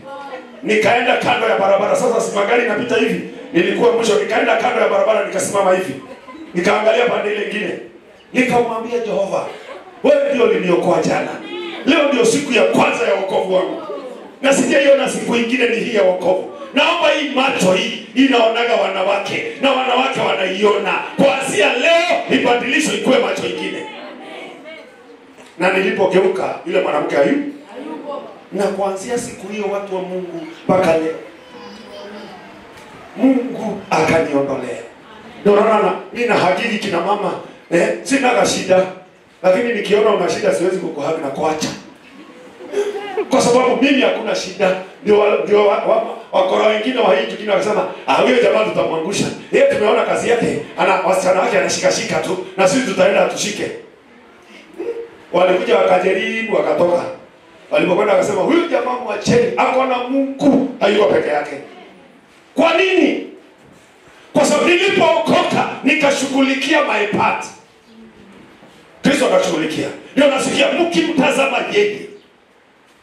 Nikaenda kando ya barabara. Sasa si magari inapita hivi. Nilikuwa mwisho, nikaenda kando ya barabara nikasimama hivi. Nikaangalia pande ile nyingine. Nikamwambia Jehova, wewe ndio uliniokoa jana. Leo ndio siku ya kwanza ya wokovu wangu. Na sijaiona siku nyingine ni hii ya wokovu. Naomba hii macho hii inaonaga wanawake na wanawake wanaiona. Kuanzia leo ibadilishwe ikuwe macho nyingine. Na nilipogeuka yule mwanamke hayupo. Na kuanzia siku hiyo watu wa Mungu mpaka leo Mungu akaniondolea. Ndio unaona mimi nahakiki kina mama, sina shida. Lakini nikiona una shida siwezi kukuhagi na kuacha. Kwa sababu mimi hakuna shida. Ndio wakora wengine wa hii tukina wakasema, huyo jamaa tutamwangusha. Yeye tumeona kazi yake, ana wasichana wake anashika tu na sisi tutaenda tushike. Walikuja wakajaribu wakatoka. Walipokwenda wakasema huyu jamaa mwacheni, ako na Mungu, hayuko peke yake. Kwa nini? Kwa sababu nilipookoka nikashughulikia my part. Kristo akashughulikia. Ndio nasikia mkimtazama yeye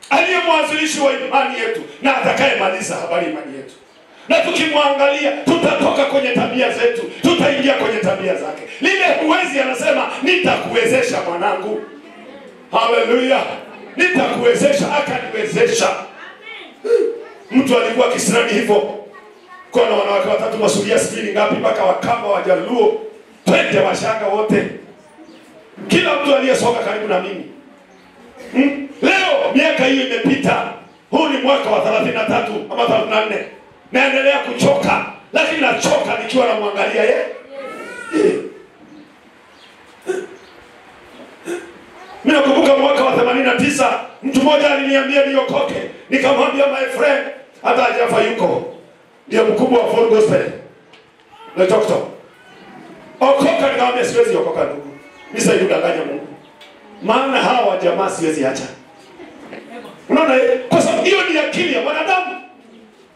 aliye mwanzilishi wa imani yetu na atakayemaliza habari imani yetu. Na tukimwangalia tutatoka kwenye tabia zetu, tutaingia kwenye tabia zake. Lile huwezi anasema nitakuwezesha mwanangu. Haleluya. Nitakuwezesha, akaniwezesha. Mtu alikuwa kisirani hivyo. Kwa na wanawake watatu masuria sijini ngapi mpaka Wakamba, Wajaluo, twende Washanga wote. Kila mtu aliyesonga karibu na mimi. Leo miaka hiyo imepita. Huu ni mwaka wa 33 ama 34. Naendelea kuchoka, lakini nachoka nikiwa namwangalia yeye. Mimi nakumbuka mwaka wa 89, mtu mmoja aliniambia niokoke. Nikamwambia my friend, hata hajafa yuko. Ndio mkubwa wa Full Gospel. Na doctor. Okoka, nikamwambia siwezi okoka ndugu. Mimi sasa kudanganya Mungu. Maana hawa jamaa siwezi acha. Unaona, kwa sababu hiyo ni akili ya wanadamu.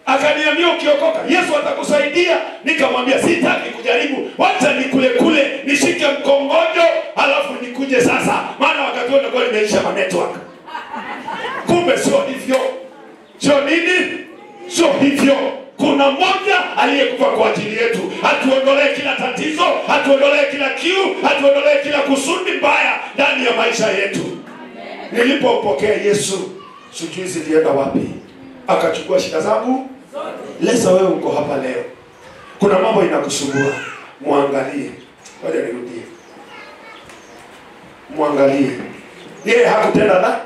Akaniambia ukiokoka Yesu atakusaidia. Nikamwambia sitaki kujaribu. Wacha nikule kule, nishike mkongojo, halafu nikuje sasa. Maana wakati wote kwa nimeisha ma network. Kumbe sio hivyo. Sio nini? Sio hivyo. Kuna mmoja aliyekufa kwa ajili yetu. Atuondolee kila tatizo, atuondolee kila kiu, atuondolee kila kusudi mbaya ndani ya maisha yetu. Nilipopokea Yesu, sijui zilienda wapi. Akachukua shida zangu. Lesa wewe uko hapa leo. Kuna mambo inakusumbua. Muangalie. Ngoja nirudie. Muangalie. Yeye hakutenda dhambi.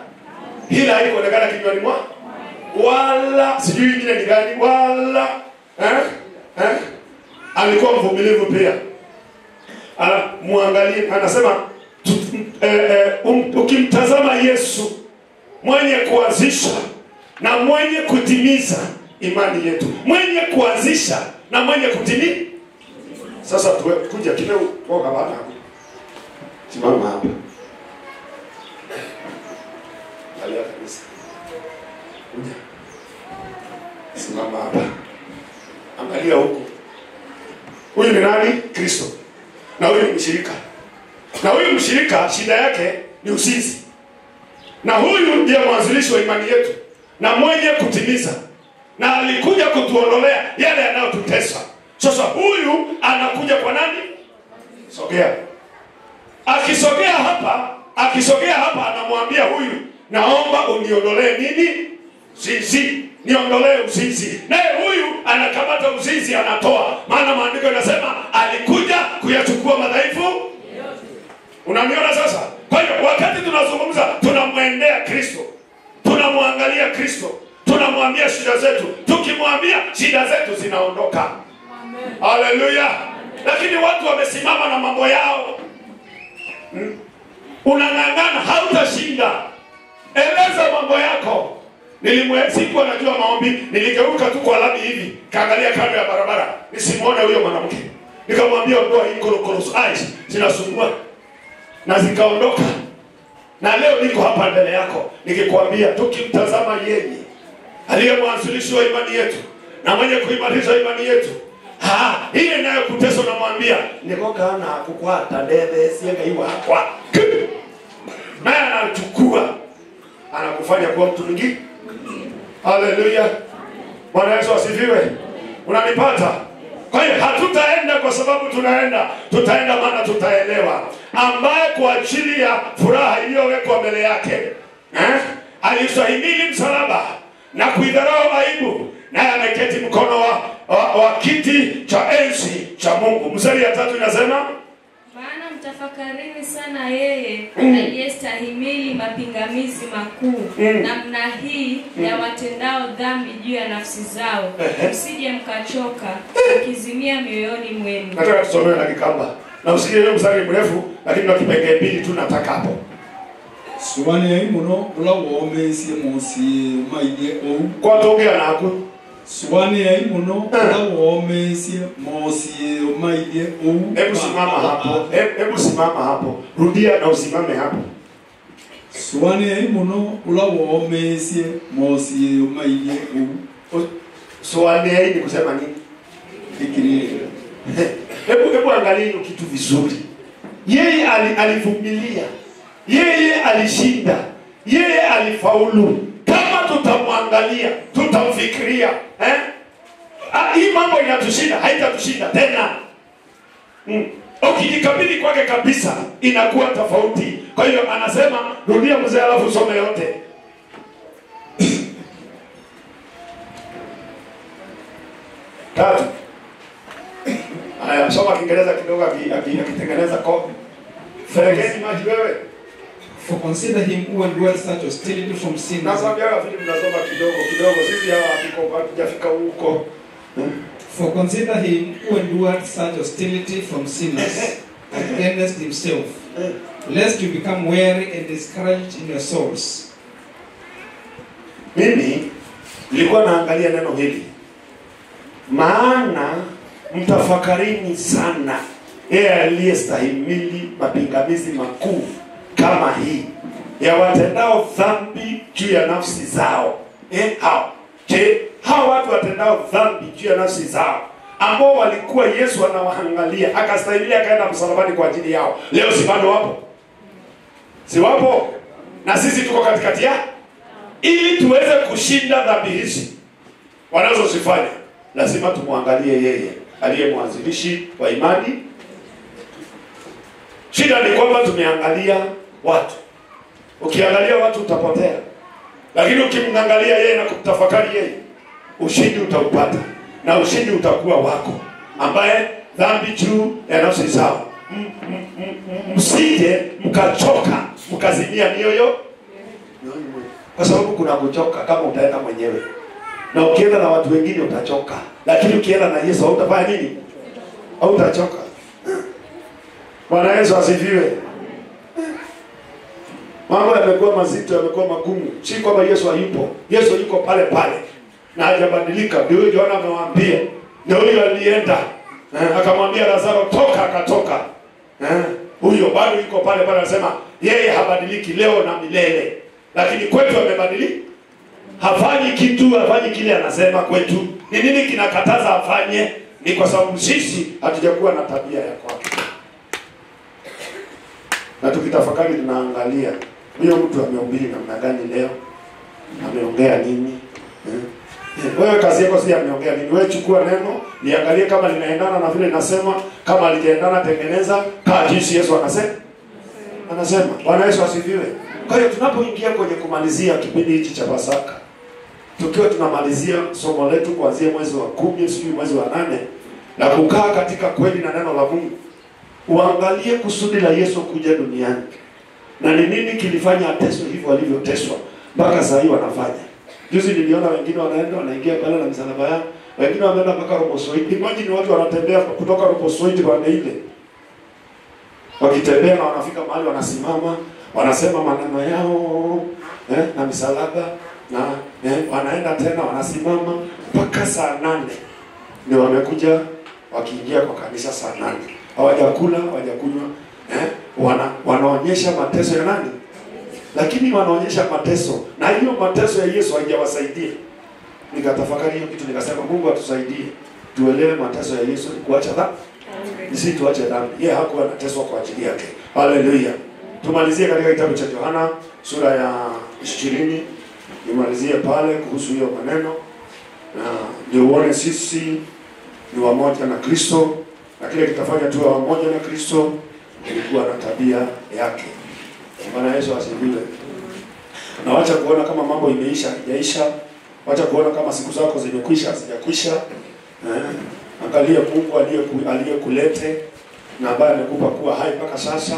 Hila haikuonekana kinywani mwake. Wala sijui nyingine ni gani, wala alikuwa mvumilivu pia. Muangalie, anasema ukimtazama Yesu mwenye kuanzisha na mwenye kutimiza imani yetu, mwenye kuanzisha na mwenye kutimiza. Sasa kuja kile kwa baba simama hapa. Alia kabisa. Kuja. Simama hapa. Angalia huko. Huyu ni nani? Kristo. Na huyu ni mshirika. Na huyu mshirika shida yake ni usinzi. Na huyu ndiye mwanzilishi wa imani yetu na mwenye kutimiza. Na alikuja kutuondolea yale yanayotutesa. Sasa huyu anakuja kwa nani? Sogea. Akisogea hapa anamwambia huyu, naomba uniondolee nini? Zizi. niondolee uzinzi. Naye huyu anakamata uzinzi anatoa. Maana maandiko yanasema alikuja kuyachukua madhaifu. Unaniona sasa? Kwa hiyo wakati tunazungumza tunamwendea Kristo. Tunamwangalia Kristo. Tunamwambia shida zetu. Tukimwambia shida zetu zinaondoka. Amen. Haleluya. Lakini watu wamesimama na mambo yao. Unang'ang'ana hautashinda. Eleza mambo yako. Siku anajua maombi, niligeuka tu kwa lami hivi, kaangalia kando ya barabara, nisimuone huyo mwanamke. Nikamwambia ondoa hii cross eyes, zinasumbua. Na zikaondoka. Na leo niko hapa mbele yako, nikikwambia tukimtazama yeye, aliye mwanzilishi wa imani yetu na mwenye kuimarisha imani yetu. Ile nayo kuteso namwambia, niko kana kukwata dede sienga iwa kwa. Na anachukua, anakufanya kuwa mtu mwingine. Haleluya. Bwana Yesu asifiwe. Unanipata? Kwa hiyo hatutaenda kwa sababu tunaenda, tutaenda maana tutaelewa. Ambaye kwa ajili ya furaha iliyowekwa mbele yake, alistahimili msalaba na kuidharau aibu, naye ameketi mkono wa kiti cha enzi cha Mungu. Mstari ya 3 inasema, maana mtafakarini sana yeye aliyestahimili mapingamizi makuu namna hii ya watendao dhambi juu ya nafsi zao, msije mkachoka ukizimia mioyoni mwenu. Nataka tusomee na kikamba. Na usikie hiyo mstari mrefu, lakini na kipengele mbili tu nataka hapo. Suwane ya imuno ula womesie mosi maide ou. Kwa tongea na hapo. Suwane ya imuno ula womesie mosi maide ou. Hebu simama hapo. Hebu simama hapo. Rudia na usimame hapo. Suwane ya imuno ula womesie mosi maide ou. Suwane ya ni kusema nini? Fikiri. Hebu angalia kitu vizuri. Yeye alivumilia. Yeye alishinda. Yeye alifaulu. Kama tutamwangalia, tutamfikiria, hii mambo inatushinda, haitatushinda tena. Ukijikabili kwake kabisa inakuwa tofauti. Kwa hiyo anasema, rudia mzee alafu some yote. Tatu. Aya, soma Kiingereza kidogo akitengeneza kopi. Ferekeni maji wewe. For consider him who endured such hostility from sinners. Nakwambia vile mnasoma kidogo. Sisi hawa hatujafika huko. For consider him who endured such hostility from sinners against himself, lest you become weary and discouraged in your souls. Mimi nilikuwa naangalia neno hili. Maana mtafakarini sana yeye aliyestahimili mapingamizi makuu kama hii ya watendao dhambi juu ya nafsi zao. Hao watu watendao dhambi juu ya nafsi zao, ambao walikuwa Yesu anawaangalia, akastahimili akaenda msalabani kwa ajili yao. Leo si bado wapo? Si wapo? Na sisi tuko katikati ya ili tuweze kushinda dhambi hizi wanazozifanya, lazima tumwangalie yeye aliye mwanzilishi wa imani. Shida ni kwamba tumeangalia watu. Ukiangalia watu utapotea. Lakini ukimwangalia yeye na kumtafakari yeye, ushindi utaupata. Na ushindi utakuwa wako, ambaye dhambi juu ya nafsi zao. Msije mkachoka, mkazimia mioyo. Kwa sababu kuna kuchoka kama utaenda mwenyewe. Na ukienda na watu wengine utachoka. Lakini ukienda na Yesu hautafanya nini? Hautachoka. Bwana Yesu asifiwe. Mambo yamekuwa mazito, yamekuwa magumu. Si kwamba Yesu hayupo. Yesu yuko pale pale. Na hajabadilika. Ndio Yohana amewaambia. Ndio huyo alienda. Akamwambia Lazaro toka, akatoka. Huyo bado yuko pale pale, anasema yeye habadiliki leo na milele. Lakini kwetu amebadilika. Hafanyi kitu, hafanyi kile anasema kwetu. Ni nini kinakataza afanye? Ni kwa sababu sisi hatujakuwa na tabia ya kwake. Na tukitafakari tunaangalia huyo mtu amehubiri namna gani leo? Ameongea nini? Wewe kazi yako si ameongea nini? Wewe chukua neno, niangalie kama linaendana na vile ninasema, kama halijaendana tengeneza, kama jinsi Yesu anasema. Bwana Yesu asifiwe. Kwa hiyo tunapoingia kwenye kumalizia kipindi hichi cha Pasaka, tukiwa tunamalizia somo letu kuanzia mwezi wa 10 sijui mwezi wa 8 na kukaa katika kweli na neno la Mungu, uangalie kusudi la Yesu kuja duniani na ni nini kilifanya ateswe hivyo alivyoteswa mpaka saa hii wanafanya. Juzi niliona wengine wanaingia pale na msalaba yao, wengine wameenda mpaka Robosoidi. Imagine watu wanatembea kutoka Robosoidi kwa ile wakitembea na wanafika mahali wanasimama, wanasema maneno yao na misalaba na wanaenda tena wanasimama mpaka saa 8 ndio wamekuja wakiingia kwa kanisa saa 8. Hawajakula, hawajakunywa, wanaonyesha mateso ya nani? Lakini wanaonyesha mateso, na hiyo mateso ya Yesu haijawasaidia. Nikatafakari hiyo kitu, nikasema Mungu atusaidie tuelewe mateso ya Yesu ni kuacha dhambi. Sisi tuache dhambi. Yeye hakuwa anateswa kwa ajili yake. Haleluya. Tumalizie katika kitabu cha Yohana sura ya 20. Nimalizie pale kuhusu hiyo maneno. Na ndio uone sisi ni wamoja na Kristo, na kile kitafanya tuwe wamoja na Kristo ilikuwa na tabia yake. Bwana Yesu asifiwe. Na wacha kuona kama mambo imeisha, haijaisha. Wacha kuona kama siku zako zimekwisha, hazijakwisha. Angalia Mungu aliyekulete na ambaye amekupa kuwa hai mpaka sasa,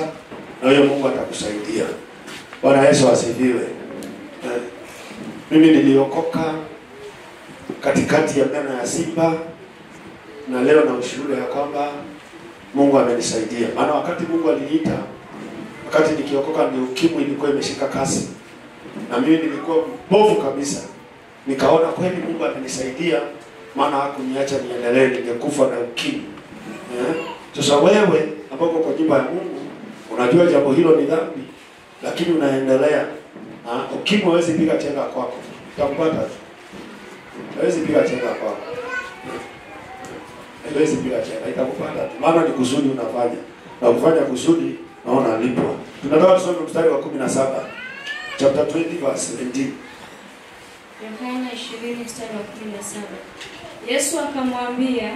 na huyo Mungu atakusaidia. Bwana Yesu asifiwe. Mimi niliokoka katikati ya meno ya simba, na leo na ushuhuda ya kwamba Mungu amenisaidia. Maana wakati Mungu aliniita, wakati nikiokoka ni ukimwi ilikuwa imeshika kasi. Na mimi nilikuwa mbovu kabisa. Nikaona kweli Mungu amenisaidia, maana hakuniacha niendelee, ningekufa na ukimwi. Sasa wewe ambao kwa nyumba ya Mungu unajua jambo hilo ni dhambi, lakini unaendelea. Ukimwi hawezi piga chenga kwako. Utakupata. Hawezi piga chenga kwako. Hawezi piga chenga, itakupata. Maana ni kusudi unafanya. Na kufanya kusudi naona alipwa. Tunataka tusome mstari wa 17. Chapter 20 verse 17. Yohana 20 mstari wa 17. Yesu akamwambia,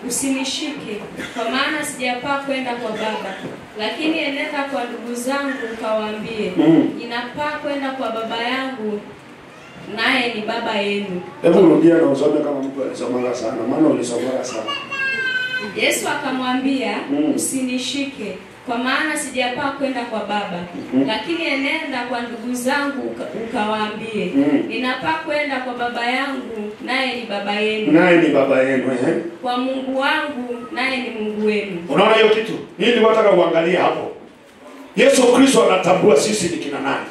usinishike, kwa maana sijapaa kwenda kwa Baba, lakini enenda kwa ndugu zangu ukawaambie, ninapaa kwenda kwa Baba yangu, naye ni Baba yenu. Hebu rudia na usome kama mtu alisoma sana, maana ulisoma sana. Yesu akamwambia, usinishike, kwa maana sijapaa kwenda kwa Baba, lakini enenda kwa ndugu zangu ukawaambie, ninapaa kwenda kwa Baba yangu, naye ni Baba yenu. Naye ni Baba yenu, kwa Mungu wangu, naye ni Mungu wenu. Unaona hiyo kitu? Hii ni wataka uangalie hapo. Yesu Kristo anatambua sisi ni kina nani.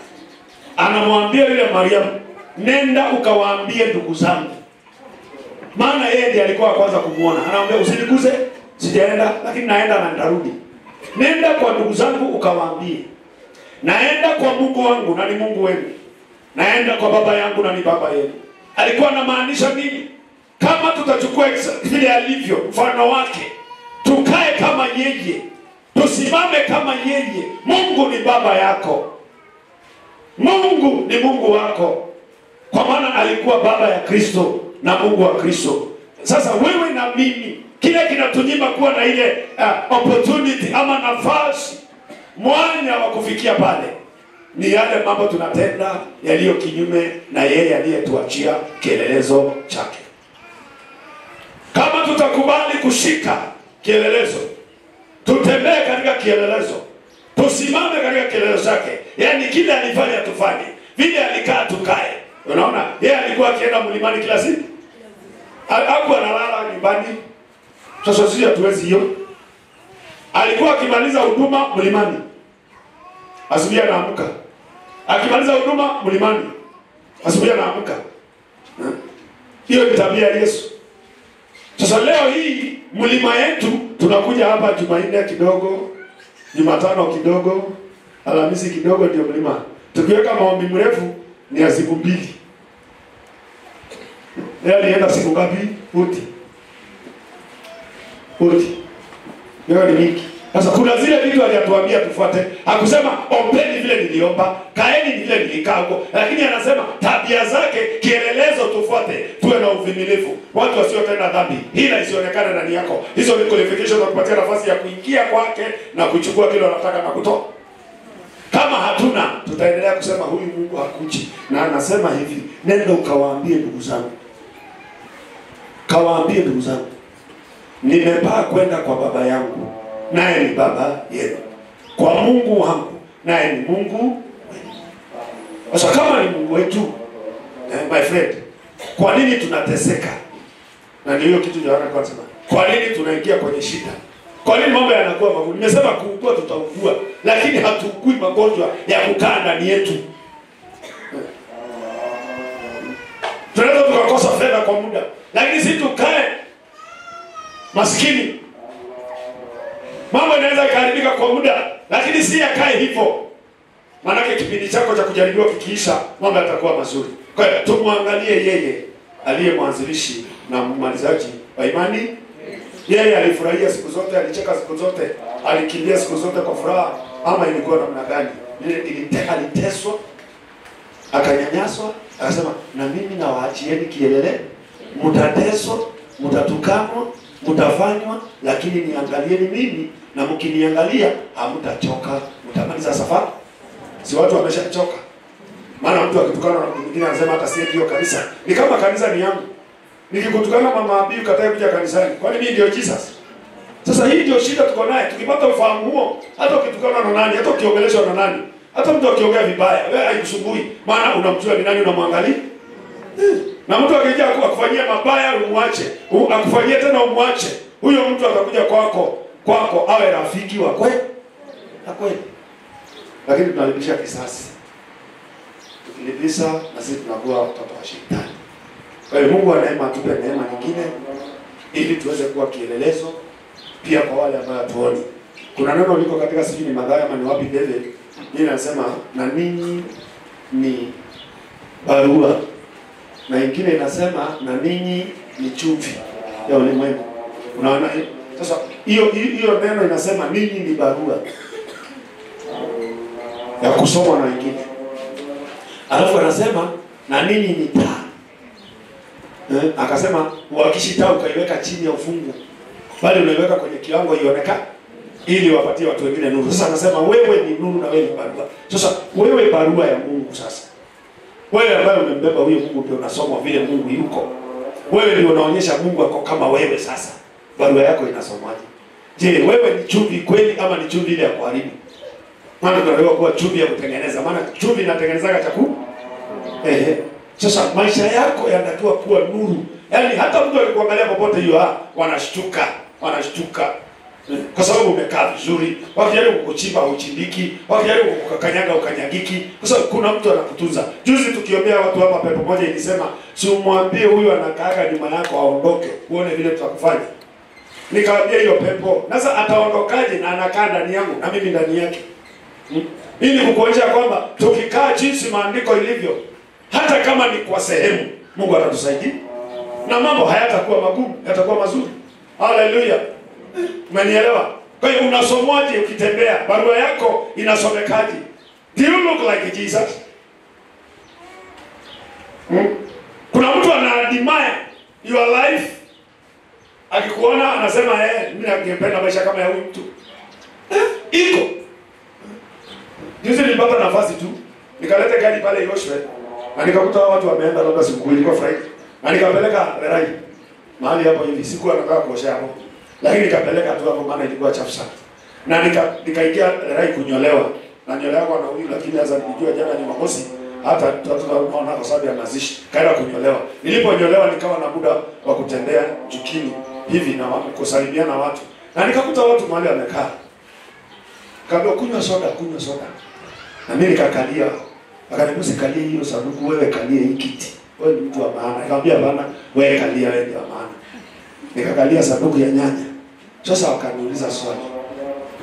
Anamwambia yule Mariamu, nenda ukawaambie ndugu zangu. Maana yeye ndiye alikuwa kwanza kumuona. Anamwambia usiniguze, sijaenda, lakini naenda na nitarudi. Nenda kwa ndugu zangu ukawaambie. Naenda kwa Mungu wangu na ni Mungu wenu. Naenda kwa Baba yangu na ni Baba yenu. Alikuwa anamaanisha nini? Kama tutachukua vile alivyo mfano wake, tukae kama yeye, tusimame kama yeye. Mungu ni Baba yako. Mungu ni Mungu wako. Kwa maana alikuwa Baba ya Kristo na Mungu wa Kristo. Sasa wewe na mimi, kile kinatunyima kuwa na ile opportunity ama nafasi, mwanya wa kufikia pale, ni yale mambo tunatenda yaliyo kinyume na yeye aliyetuachia kielelezo chake. Kama tutakubali kushika kielelezo, tutembee katika kielelezo, tusimame katika kielelezo chake, yani kile alifanya tufanye, vile alikaa tukae. Unaona, yeye alikuwa akienda mlimani kila siku, hakuwa analala nyumbani. Sasa sisi hatuwezi hiyo. Alikuwa akimaliza huduma mlimani, asubuhi anaamka. Akimaliza huduma mlimani, asubuhi anaamka. Hiyo ni tabia ya Yesu. Sasa leo hii mlima yetu tunakuja hapa Jumanne kidogo, Jumatano kidogo, Alhamisi kidogo ndio mlima. Tukiweka maombi mrefu ni ya siku 2. Leo nienda siku ngapi? 40. Leo ni wiki. Sasa kuna zile vitu aliyatuambia tufuate. Hakusema ombeni vile niliomba, kaeni vile nilikaa huko, lakini anasema tabia zake kielelezo tufuate, tuwe na uvumilivu. Watu wasiotenda dhambi, hila isionekane ndani yako. Hizo ni qualifications za kupatia nafasi ya kuingia kwake na kuchukua kile anataka na kutoa. Kama kama hatuna, tutaendelea kusema huyu Mungu hakuji. Na anasema hivi, nenda ukawaambie ndugu zangu. Kawaambie ndugu zangu, nimepaa kwenda kwa baba yangu, naye ni baba yenu. Kwa Mungu wangu, naye ni Mungu wenu. Sasa kama ni Mungu wetu, my friend, kwa nini tunateseka? Na ndio hiyo kitu Yohana kwa sema, kwa nini tunaingia kwenye shida? Kwa nini mambo yanakuwa magumu? Nimesema kuugua tutaugua, lakini hatuugui magonjwa ya kukaa ndani yetu. Tunaweza tukakosa fedha kwa muda, lakini si tukae maskini. Mambo yanaweza kuharibika kwa muda, lakini si yakae hivyo. Maana kipindi chako cha kujaribiwa kikiisha, mambo yatakuwa mazuri. Kwa hiyo tumwangalie yeye aliye mwanzilishi na mmalizaji wa imani. Yeye alifurahia siku zote, alicheka siku zote, alikimbia siku zote kwa furaha, ama ilikuwa namna gani? Aliteswa, akanyanyaswa, akasema na mimi nawaachieni kielele, mtateswa, mtatukanwa, mtafanywa, lakini niangalieni mimi, na mkiniangalia hamtachoka, mtamaliza safari. Si watu wameshachoka? Maana mtu akitukana na mtu mwingine anasema hata si hiyo kanisa. Ni kama kanisa ni yangu. Nikikutukana mama Abiyu kataye kuja kanisani, kwani mimi ndio Jesus? Sasa hii ndio shida tuko naye. Tukipata ufahamu huo, hata ukitukana na nani, hata ukiongeleshwa na nani, hata mtu akiongea vibaya, wewe haikusumbui, maana unamjua ni nani, unamwangalia. Na mtu akija akufanyia mabaya umwache, akufanyia tena umwache, huyo mtu atakuja kwako awe rafiki wa kweli. Na kweli. Lakini tunalipisha kisasi. Tukilipisha na sisi tunakuwa watoto wa shetani. Kwa hiyo Mungu anaema atupe neema nyingine ili tuweze kuwa kielelezo pia kwa wale ambao hatuoni. Kuna neno liko katika sijui ni Mathayo ama ni wapi David, yeye anasema na ninyi ni barua, na ingine inasema na ninyi ni chumvi ya ulimwengu. Unaona sasa hiyo neno inasema ninyi ni barua ya kusomwa na wengine. Alafu anasema na ninyi ni taa. Akasema uhakishi ukaiweka chini ya ufungu, bali unaiweka kwenye kiwango ionekane ili wapatie watu wengine nuru. Sasa anasema wewe ni nuru na wewe ni barua. Sasa wewe barua ya Mungu. Sasa wewe ambaye umembeba huyo Mungu, ndio unasoma vile Mungu yuko. Wewe ndio unaonyesha Mungu ako kama wewe. Sasa barua yako inasomwaje? Je, wewe ni chumvi kweli ama ni chumvi ile ya kuharibu? Maana tunataka kuwa chumvi ya kutengeneza, maana chumvi inatengenezaga chakula. Sasa maisha yako yanatakiwa kuwa nuru. Yaani hata mtu alikuangalia popote hiyo wanashtuka. Kwa sababu umekaa vizuri. Wakijaribu kukuchimba uchimbiki, wakijaribu kukukanyaga ukanyagiki. Kwa sababu kuna mtu anakutunza. Juzi tukiombea watu hapa pepo moja ilisema, "Si umwambie huyu anakaaga nyuma yako aondoke. Uone vile tutakufanya." Nikamwambia hiyo pepo, "Sasa ataondokaje na anakaa ndani yangu na mimi ndani yake?" Ili kukuonyesha kwamba tukikaa jinsi maandiko ilivyo, hata kama ni kwa sehemu, Mungu atatusaidia. Na mambo hayatakuwa magumu, yatakuwa mazuri. Hallelujah. Umenielewa? Kwa hiyo unasomwaje ukitembea? Barua yako inasomekaje? Do you look like Jesus? Kuna mtu anaadmire your life. Akikuona anasema mimi ningependa maisha kama ya huyu mtu. Iko. Juzi nilipata nafasi tu, nikaleta gari pale Yoshua. Na nikakuta watu wameenda labda siku ilikuwa Friday. Na nikapeleka Lerai mahali hapo hivi, siku anataka kuosha hapo. Lakini nikapeleka tu hapo maana ilikuwa chafu sana. Na nikaingia Lerai kunyolewa. Na nyolewa kwa na huyu, lakini sasa nilijua jana ni Jumamosi, hata tunaona kwa sababu ya mazishi. Kaenda kunyolewa. Niliponyolewa nikawa na muda wa kutembea jukini hivi na kusalimiana watu. Na nikakuta watu mahali wamekaa. Kaambia kunywa soda. Na mimi nikakalia. Akaniambia sikalie hiyo sanduku, wewe kalie hii kiti. Wewe ni mtu wa maana. Nikamwambia bana, wewe kalia, wewe ni wa maana. Nikakalia sanduku ya nyanya. Sasa wakaniuliza swali.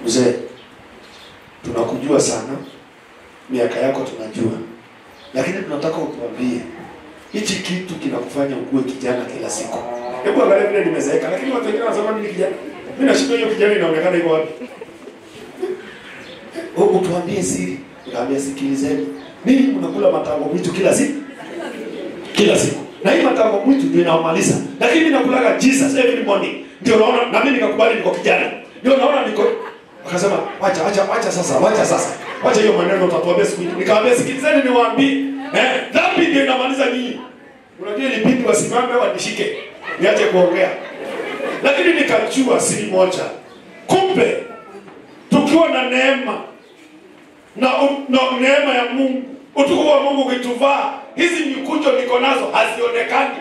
Mzee, tunakujua sana. Miaka yako tunajua. Lakini tunataka utuambie, hichi kitu kinakufanya ukue kijana kila siku. Hebu angalia vile nimezeeka, lakini watu wengine wanasema mimi ni kijana. Mimi nashindwa hiyo kijana inaonekana iko wapi? Utuambie siri. Nikamwambia sikilizeni. Mimi mnakula matango mwitu kila siku. Na hii matango mwitu ndio inaomaliza. Lakini mimi nakulaga Jesus every morning. Ndio naona na mimi nikakubali niko kijana. Ndio naona niko Akasema wacha sasa. Wacha hiyo maneno utatuambia siku nyingine. Nikamwambia sikilizeni niwaambie. Dhambi ndio inamaliza nyinyi. Unajua ilibidi wasimame wanishike. Niache kuongea. Lakini nikajua siri moja. Kumbe tukiwa na neema na neema ya Mungu, utukufu wa Mungu ukituvaa, hizi mikunjo niko nazo hazionekani.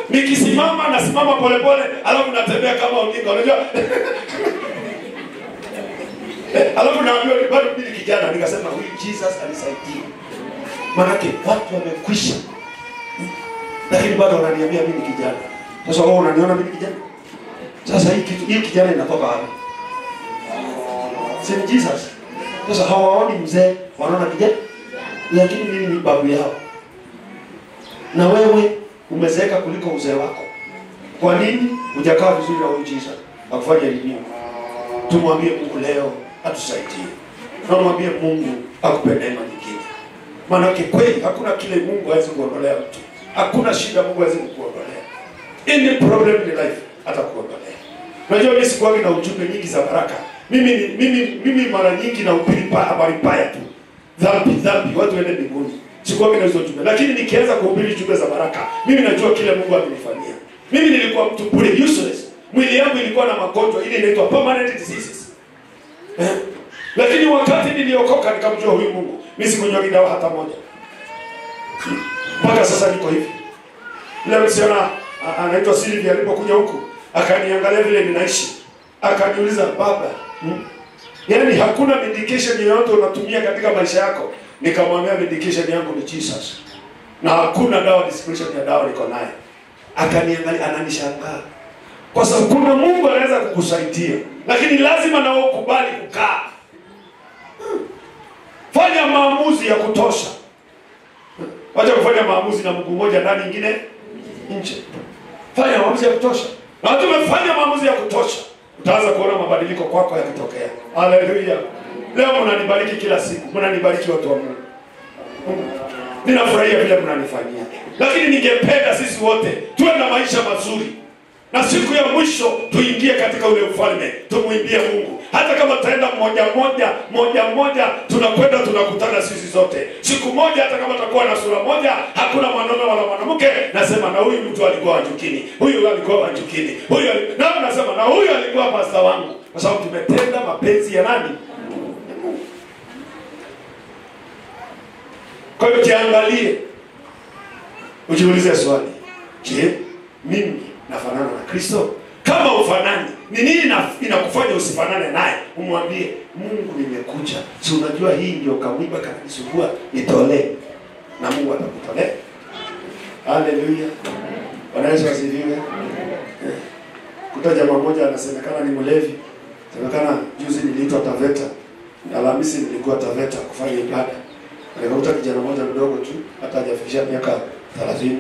Nikisimama nasimama polepole, alafu natembea kama ujinga, unajua? Alafu naambiwa ni bado mimi kijana, nikasema huyu Jesus alisaidia. Maana watu wamekwisha. Lakini bado wananiambia mimi ni kijana. Sasa wao unaniona mimi kijana? Sasa hii kijana inatoka wapi? Si Jesus. Sasa hawaoni mzee, wanaona kijana. Lakini mimi ni babu yao. Na wewe umezeeka kuliko uzee wako. Kwa nini hujakaa vizuri na huyu Jesus? Akufanya nini? Tumwambie Mungu leo atusaidie. Tumwambie Mungu akupe neema nyingine. Maana kweli hakuna kile Mungu hawezi kuondolea mtu. Hakuna shida Mungu hawezi kuondolea. Any problem in life atakuondolea. Unajua mimi sikuwa na ujumbe nyingi za baraka. Mimi mara nyingi na upili habari mbaya tu. Dhambi watu waende mbinguni. Sikuwa na hizo ujumbe. Lakini nikianza kuhubiri ujumbe za baraka, mimi najua kile Mungu amenifanyia. Mimi nilikuwa mtu bure, useless. Mwili yangu ilikuwa na magonjwa ile inaitwa permanent diseases. Lakini wakati niliokoka nikamjua huyu Mungu, mimi sikunywa dawa hata moja. Mpaka sasa niko hivi. Leo msiona anaitwa Silvia alipokuja huku, akaniangalia vile ninaishi. Akaniuliza, baba, yaani hakuna medication yoyote unatumia katika maisha yako? Nikamwambia medication yangu ni Jesus. Na hakuna dawa description ya dawa niko naye. Akaniangalia, ananishangaa. Kwa sababu kuna Mungu anaweza kukusaidia, lakini lazima na wewe ukubali kukaa. Fanya maamuzi ya kutosha. Wacha kufanya maamuzi na Mungu mmoja ndani nyingine nje. Fanya maamuzi ya kutosha. Na watu wamefanya maamuzi ya kutosha, utaanza kuona mabadiliko kwako yakitokea. Haleluya. Leo mnanibariki kila siku, mnanibariki watu wa Mungu. Ninafurahia vile mnanifanyia. Lakini ningependa sisi wote tuwe na maisha mazuri. Na siku ya mwisho tuingie katika ule ufalme, tumuimbie Mungu. Hata kama tutaenda mmoja, tunakwenda tunakutana sisi zote. Siku moja hata kama tutakuwa na sura moja, hakuna mwanaume wala mwanamke, nasema na huyu mtu alikuwa Wanjukini. Huyu alikuwa Wanjukini. Na nasema na huyu alikuwa pastor wangu. Kwa sababu tumetenda mapenzi ya nani? Kwa hiyo jiangalie. Ujiulize swali. Je, mimi nafanana na Kristo? Kama ufanani, ni nini inakufanya usifanane naye? Umwambie Mungu, nimekuja. Si unajua hii ndio kamwiba kanisumbua, nitolee. Na Mungu atakutolea. Haleluya. Bwana Yesu asifiwe. Kuta jamaa mmoja anasemekana ni mlevi. Semekana juzi niliitwa Taveta. Alhamisi nilikuwa Taveta kufanya ibada. Nikakuta kijana mmoja mdogo tu, hata hajafikisha miaka 30.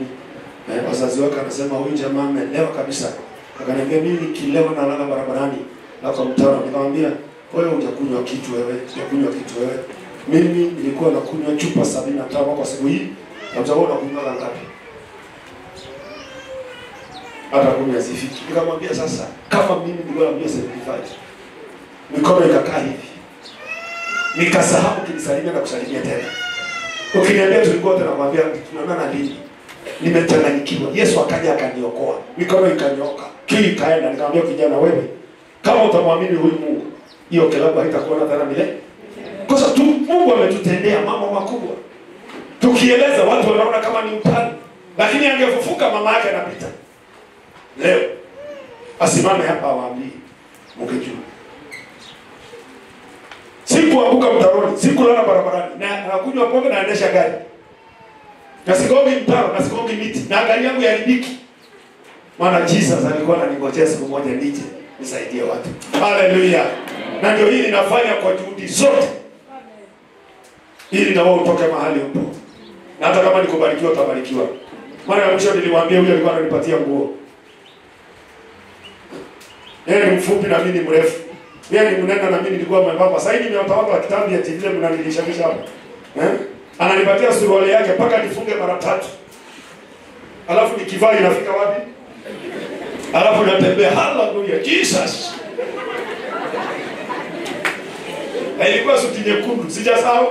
Wazazi wake anasema huyu jamaa amelewa kabisa. Akaniambia mimi nikilewa na lala barabarani na kwa mtaro. Nikamwambia wewe hujakunywa kitu wewe. Mimi nilikuwa nakunywa chupa 75 kwa siku hii. Na mtaona unakunywa ngapi? Hata kunywa zifiki. Nikamwambia sasa kama mimi nilikuwa nakunywa 75. Mikono ikakaa hivi. Nikasahau kunisalimia na kusalimia tena. Ukiniambia tulikuwa tunakwambia tunaonana lini? Nimechanganyikiwa. Yesu akaja akaniokoa. Mikono ikanyoka. Kiu ikaenda. Nikamwambia kijana, wewe kama utamwamini huyu Mungu, hiyo kilabu haitakuona tena milele. Kwa sababu Mungu ametutendea mambo makubwa. Tukieleza watu wanaona kama ni utani. Lakini angefufuka mama yake anapita. Leo asimame hapa awaambie mkijua. Sikuanguka mtaroni, sikulala barabarani, na nakunywa pombe na naendesha gari. Na sigongi mtaro, na sigongi miti, na gari yangu yaharibiki. Maana Jesus alikuwa ananingojea siku moja nije nisaidie watu. Haleluya. Na ndio hili ninafanya kwa juhudi zote. Ili na wewe utoke mahali upo. Na hata kama nikubarikiwa utabarikiwa. Mara ya mwisho nilimwambia huyu alikuwa ananipatia nguo. Yeye ni mfupi na mimi ni mrefu. Yeye ni mnene na mimi nilikuwa mwembamba. Sasa hivi nimetawapa kitambi ya TV mnanilishanisha hapa. Ananipatia suruali yake mpaka nifunge mara 3. Alafu nikivaa inafika wapi? Alafu natembea, haleluya, Jesus. Na ilikuwa suti nyekundu, sijasahau.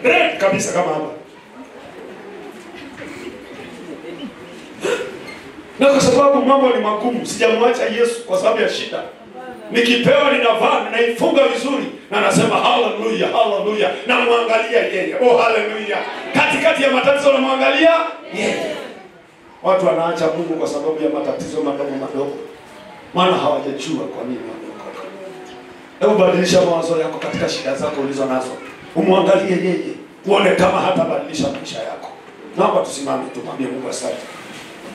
Red kabisa kama hapa. Na kwa sababu mambo ni magumu, sijamwacha Yesu kwa sababu ya shida. Nikipewa ninavaa, naifunga vizuri na nasema haleluya, haleluya, na muangalia yeye. Oh haleluya. Katikati ya matatizo na muangalia yeye. Watu wanaacha Mungu kwa sababu ya matatizo madogo. Maana hawajajua kwa nini wameokoka. Hebu badilisha mawazo yako katika shida zako ulizo nazo. Umwangalie yeye. Uone kama hata badilisha maisha yako. Naomba tusimame tumwambie Mungu asante.